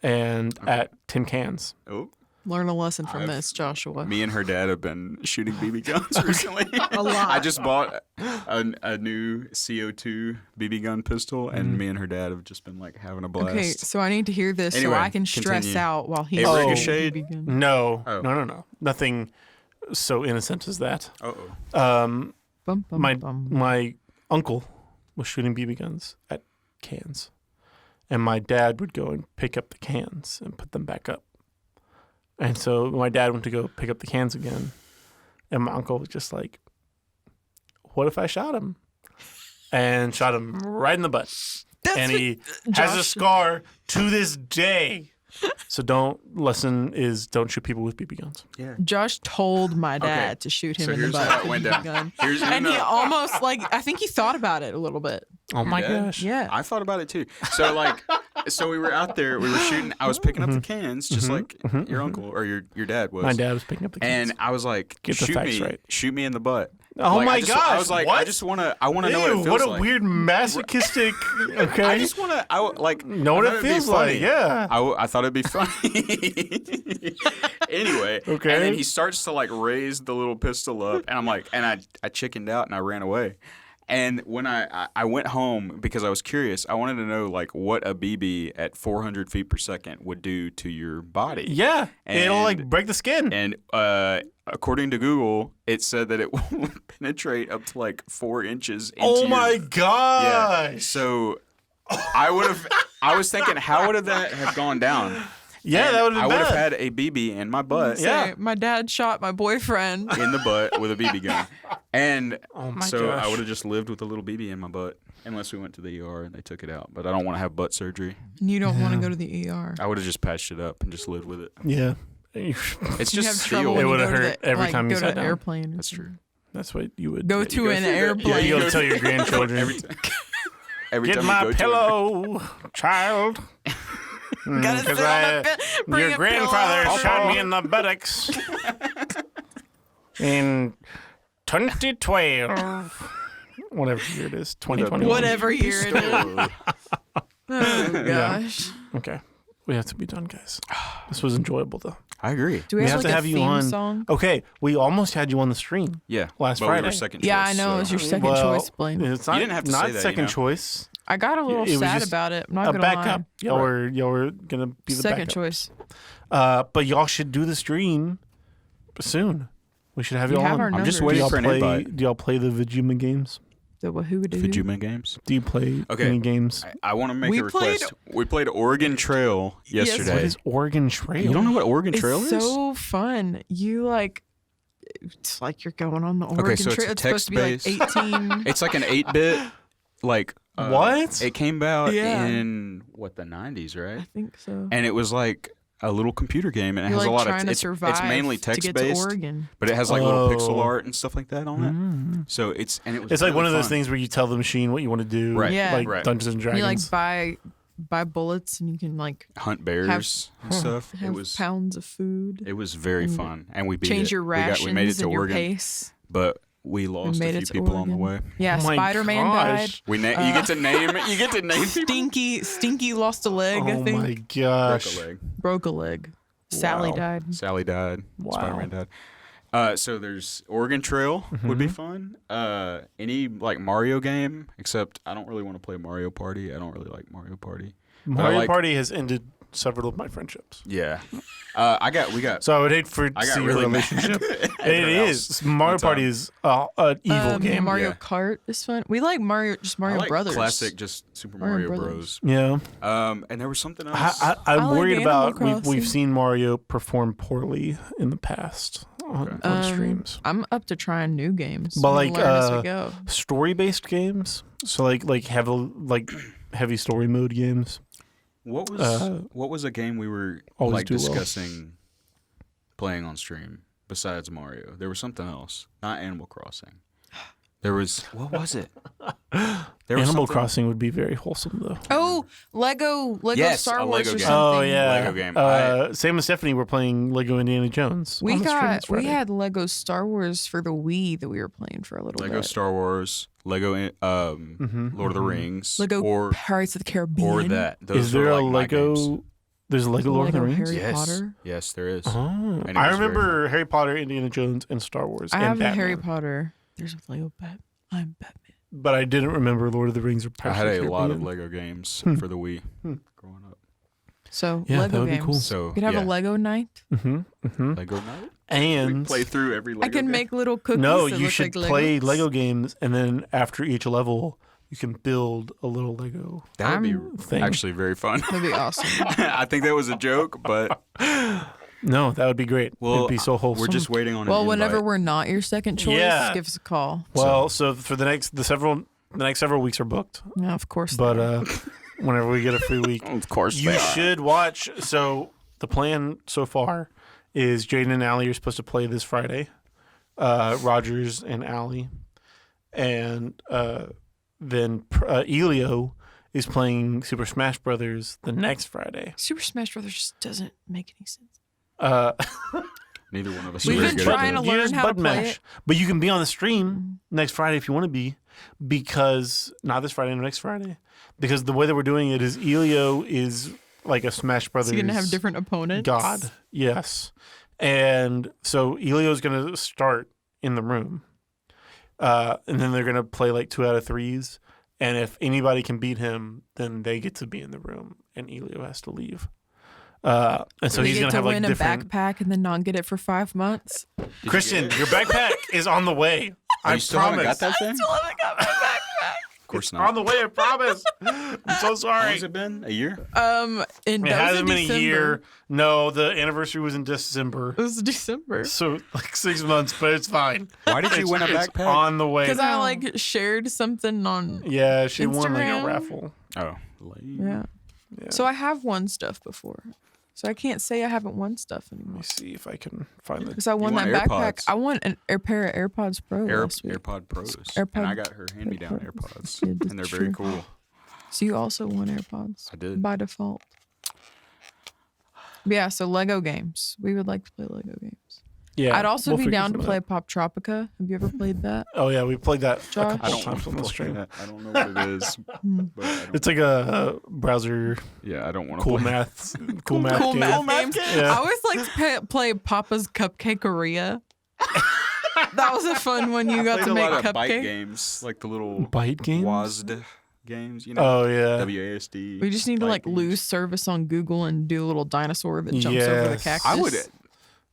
and at tin cans. Oh, learn a lesson from I've- this, Joshua. me and her dad have been shooting BB guns recently. A lot. I just bought a new CO2 BB gun pistol, and me and her dad have just been like having a blast. Okay, so I need to hear this Anyway, so I can stress continue. out while he's It shooting ricocheted? the BB gun. No, Oh. no. Nothing so innocent as that. Uh-oh. Bum, bum, My bum. my uncle was shooting BB guns at cans, and my dad would go and pick up the cans and put them back up. And so my dad went to go pick up the cans again, and my uncle was just like, "What if I shot him?" And shot him right in the butt. That's And what- he has a Josh- scar to this day. So don't shoot people with BB guns. Yeah. Josh told my dad Okay, to shoot him so in the here's butt how it with a went BB down. gun. Here's And he almost I think he thought about it a little bit. Oh my dad? gosh. Yeah. I thought about it too. So we were out there, we were shooting. I was picking up the cans, just like your uncle or your dad was. My dad was picking up the cans. And I was like, Get the facts right. shoot me in the butt. Oh Like, my I just, gosh! I was like, what? I want to know what it feels what a like. weird masochistic. Okay. I just want to, like, know what I it thought it'd be feels like. funny. Yeah. I thought it'd be funny. Anyway, Okay. and then he starts to like raise the little pistol up, and I'm like, and I chickened out and I ran away. And when I went home because I was curious, I wanted to know like what a BB at 400 feet per second would do to your body. Yeah. It'll like And- break the skin. And according to Google, it said that it will penetrate up to like 4 inches into Oh your- my Yeah. gosh. So I was thinking, how would that have gone down? Yeah, And that would have I been would have bad. had a BB in my butt. Yeah. Say, my dad shot my boyfriend. In the butt with a BB gun. And Oh my so gosh. I would have just lived with a little BB in my butt unless we went to the ER and they took it out. But I don't want to have butt surgery. And you don't want to go to the ER. I would have just patched it up and just lived with it. Yeah. It's You just have steel. trouble It when you would've go to hurt the, every like, time you go sat to down. an airplane. That's true. That's what you would Go yeah, to you an go- airplane. Yeah, you go tell your grandchildren. Every Get time my you go pillow, child. Gotta sit 'Cause on a bed, bring your a grandfather pillow. shot me in the buttocks in 2012. Whatever year it is, 2021. Whatever year it is. Oh gosh. Okay, we have to be done, guys. This was enjoyable, though. I agree. Do we, We have, have to like have a you theme on. song? Okay, we almost had you on the stream. Yeah. Last but we Friday. were second Yeah, I choice, know. It was so- your second Well, choice, Blaine. It's not, didn't have to not say that, second you know. choice. I got a little It was sad just about it. I'm not A gonna backup. lie. Y'all were gonna be the Second backup. choice. But y'all should do the stream soon. We should have You y'all have on. our I'm just numbers. Do waiting y'all for an play? invite. Do y'all play the Vijuma games? The who would do? Fijuma games. Do you play Okay. any games? I want to make We a request. We played Oregon Trail Yes. yesterday. What is Oregon Trail? You don't know what Oregon It's Trail is? so fun. You like, it's like you're going on the Oregon so it's Trail. a It's supposed to be like text-based- 18. It's like an 8-bit, like What? It came out Yeah. in what the 90s, I right? think so. And it was like a little computer game, and it You're has like a lot trying of to it's survive mainly to get to text-based, Oregon. but it has like little Oh. pixel art and stuff like that on it. So it was. It's like really one of those fun. things where you tell the machine what you want to do. Right. Yeah. Like Right. Dungeons and Dragons. You like buy bullets and you can like Hunt bears and stuff. have It was pounds of food. it was very and fun, and we beat Change it. your rations we made it to and your Oregon, pace. but we lost made a it few to people on the Oregon. way. Yeah, Oh my Spider-Man died. gosh. You get to name Stinky lost a leg, I Oh think. my broke gosh. a leg. Broke a leg. Sally Wow. died. Sally died. Wow. Spider-Man died. So there's Oregon Trail would be fun. Any like Mario game, except I don't really want to play Mario Party. I don't really like Mario Party. Mario like- Party has ended several of my friendships. Yeah. we got. So I would hate for I to got see your really mad relationship. at It her is. house Mario one Party time. is an evil game. Mario Yeah. Kart is fun. We like Mario I like Brothers. classic, just Super Mario Mario Brothers. Bros. Yeah. And there was something else. I'm I like worried Animal about we've Crossing. seen Mario perform poorly in the past on streams. I'm up to trying new games. But We'll like learn as we go. story-based games, so like heavy story mode games. What was a game we were Always like do well. discussing playing on stream besides Mario? There was something else, not Animal Crossing. There was what was it? There was Animal something- Crossing would be very wholesome though. Oh, Lego Yes, Star a Wars Lego or game. something. Oh yeah, Lego game. Sam and Stephanie were playing Lego Indiana Jones. We on the stream got this we Friday. had Lego Star Wars for the Wii that we were playing for a little Lego bit. Star Wars, Lego Lord of the Rings, Lego or Pirates of the Caribbean. or that. Those Is there were, a like, my games. Lego? There's a Lego Lord of the Lego Rings. Harry Yes, Potter. yes, there is. Oh, And it I was very remember Harry Potter, Indiana Jones, and Star Wars. I and have a Batman. Harry Potter. There's a Lego I'm Batman. But I didn't remember Lord of the Rings or I Pirates had of the a lot of Caribbean. Lego games for the Wii growing up. So Yeah, that Lego would be games. cool. So We could have yeah. a Lego night. Lego night. We And play through every Lego I can game. make little cookies. no, that you look should like play Legos. Lego games, and then after each level, you can build a little Lego That would thing. be actually very fun. That'd be awesome. I think that was a joke, but No, that would be great. well, It'd be so wholesome. we're just waiting on. Well, an whenever invite. we're not your second choice, Yeah. give us a call. Well, so for the next several weeks are booked, Yeah, of course. but whenever we get a free week, of course you should watch. So the plan so far is Jaden and Allie are supposed to play this Friday. Rogers and Allie, and then Elio is playing Super Smash Brothers the next Friday. Super Smash Brothers just doesn't make any sense. Neither one of us. We've are very been good trying at to that. learn Use how to button play mash. it. But you can be on the stream next Friday if you want to be, because not this Friday, next Friday, because the way that we're doing it is Elio is like a Smash Brothers. So you're gonna have different opponents. God, yes, and so Elio's gonna start in the room, and then they're gonna play like 2 out of 3s, and if anybody can beat him, then they get to be in the room, and Elio has to leave. And so We he's get gonna to have like win a different. backpack and then not get it for 5 months. Christian, your backpack is on the way. I You still haven't promise. got that thing? Still haven't got my backpack. Of course On not. the way, I promise. I'm so How sorry. has it been? A year? It It hasn't been a year. No, the anniversary was in December. It was December. So like 6 months, but it's fine. Why did you It's- win a it's backpack? on the way. Because I like shared something on. Yeah, she won like a Instagram? raffle. Oh, lame. Yeah. Yeah. So I have won stuff before. So I can't say I haven't won stuff Let anymore. me see if I can find it. Because I won won that backpack. AirPods. I won a pair of AirPods Pro last week. AirPod Pros. AirPod- and I got her hand-me-down AirPods. AirPods. Yeah, And they're that's very true. cool. So you also won AirPods. I did. By default. Yeah, so Lego games. We would like to play Lego games. Yeah, I'd also we'll be figure down to something play out. Poptropica. Have you ever played that? Oh yeah, we played that a Josh? couple I don't times on the play stream. that. I don't know what it is. But I don't, It's like a browser yeah, I don't want to cool play. math, cool math Cool game. math games. Yeah. I always like to play Papa's Cupcakeria. That was a fun one. You got Played to a make lot of bite cupcake. games, like the little Bite games. WASD games, you know? Oh yeah. WASD. We just need to bite like games. lose service on Google and do a little dinosaur that jumps over the Yes. cactus. I would.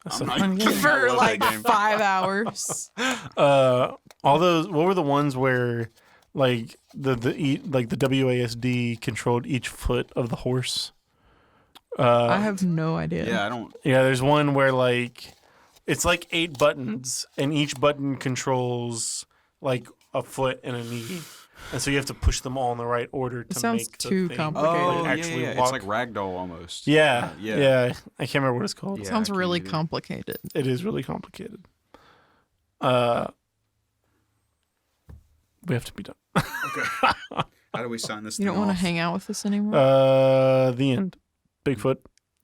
That's I'm a not fun kidding. game. I for love like that game. 5 hours. All those. What were the ones where, like the WASD controlled each foot of the horse? I have no idea. Yeah, I don't. Yeah, there's one where like it's like 8 buttons, and each button controls like a foot and a knee, and so you have to push them all in the right order to sounds make the too thing, complicated. Oh, like, yeah, actually yeah. walk. It's like ragdoll almost. Yeah, Yeah. yeah. I can't remember what it's called. Yeah. Sounds I can't really either. complicated. It is really complicated. We have to be done. Okay. How do we sign this You thing don't want to off? hang out with us anymore? The end. Bigfoot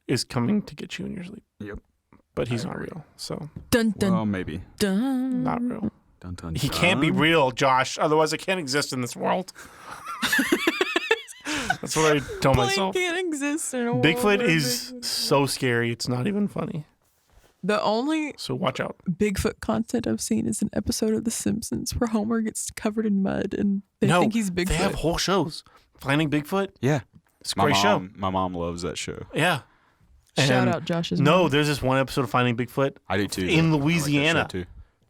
is coming to get you in your sleep. Yep. But he's I not agree. real, so Dun dun Well, maybe. dun. not real. Dun, dun, He can't be dun. real, Josh. Otherwise, I can't exist in this world. That's what I tell Blake myself. can't exist in a world Bigfoot where is so scary. It's not even funny. The only So watch out. Bigfoot content I've seen is an episode of The Simpsons where Homer gets covered in mud and they No, think he's Bigfoot. They have whole shows. Finding Bigfoot. Yeah. It's a great show. My mom loves that show. Yeah. Shout And out Josh's No, mom. there's this one episode of Finding Bigfoot I do too. in though. I like that Louisiana, show, too.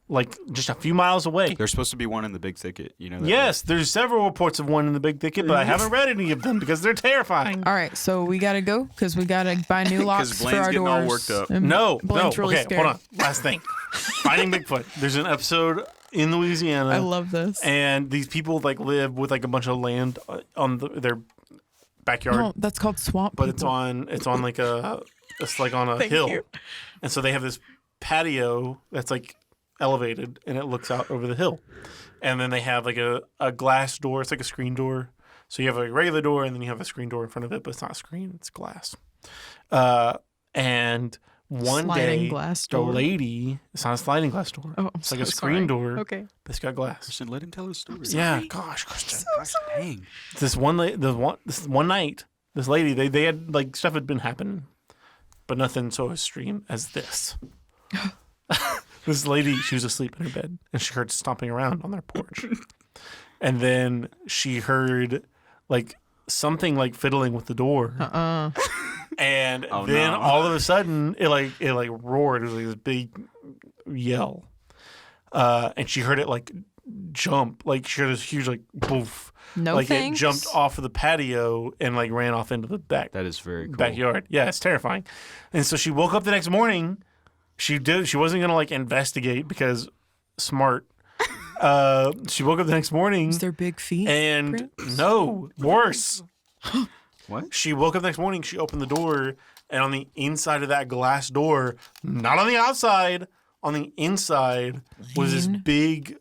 like just a few miles away. There's supposed to be one in the big thicket. You know that? Yes, there's several reports of one in the big thicket, but I haven't read any of them because they're terrifying. All right, so we gotta go because we gotta buy new locks for Blaine's our getting all doors. worked up. And No, Blaine's no. really Okay, scared. hold on. Last thing. Finding Bigfoot. There's an episode in Louisiana. I love this. And these people like live with like a bunch of land on their backyard, No, that's called swamp. but it's people. on like a Thank hill, you. and so they have this patio that's like elevated and it looks out over the hill, and then they have like a glass door. It's like a screen door. So you have a regular door and then you have a screen door in front of it, but it's not a screen; it's glass. And one Sliding day, glass the door. lady, it's not a sliding glass door. Oh, I'm it's like so a screen sorry. door. Okay. But it's got glass. Kristen, let him tell his story. Yeah, gosh, Kristen. Gosh, dang. This one night, this lady, they had like stuff had been happening, but nothing so extreme as this. This lady, she was asleep in her bed, and she heard stomping around on their porch, and then she heard like something like fiddling with the door, and Oh, then no. all of a sudden it roared. It was like this big yell, and she heard it like jump, like she heard this huge like boof. No like thanks. it jumped off of the patio and like ran off into the That is very cool. backyard. Yeah, it's terrifying. And so she woke up the next morning. She wasn't gonna like investigate because smart. She woke up the next morning Is there big feet? and no, worse. What? She woke up the next morning, she opened the door, and on the inside of that glass door, not on the outside, on the inside was this Blaine. big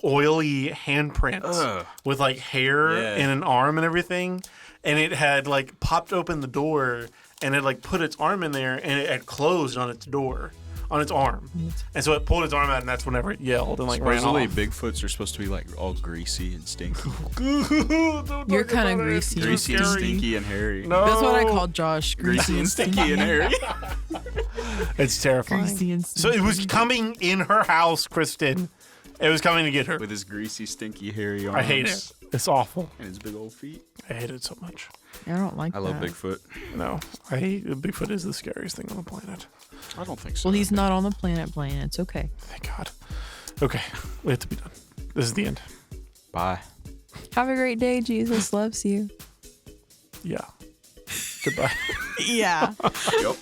oily handprint Ugh. with like hair Yeah. and an arm and everything. And it had like popped open the door and it like put its arm in there and it had closed on its door on its arm. And so it pulled its arm out, and that's whenever it yelled and like ran Supposedly off. Bigfoots are supposed to be like all greasy and stinky. You're kind of greasy. Greasy and stinky and hairy. No. That's what I call Josh. Greasy and stinky and hairy. It's terrifying. Greasy and So it was coming in her house, Kristen. It was coming to get her. With his greasy, stinky, hairy arms. I hate it. It's awful. And his big old feet. I hate it so much. I don't like I that. love Bigfoot. No, I hate Bigfoot is the scariest thing on the planet. I don't think so. Well, he's not on the planet. It's okay. Thank God. Okay, we have to be done. This is the end. Bye. Have a great day. Jesus loves you. Yeah. Goodbye. Yeah. Yup.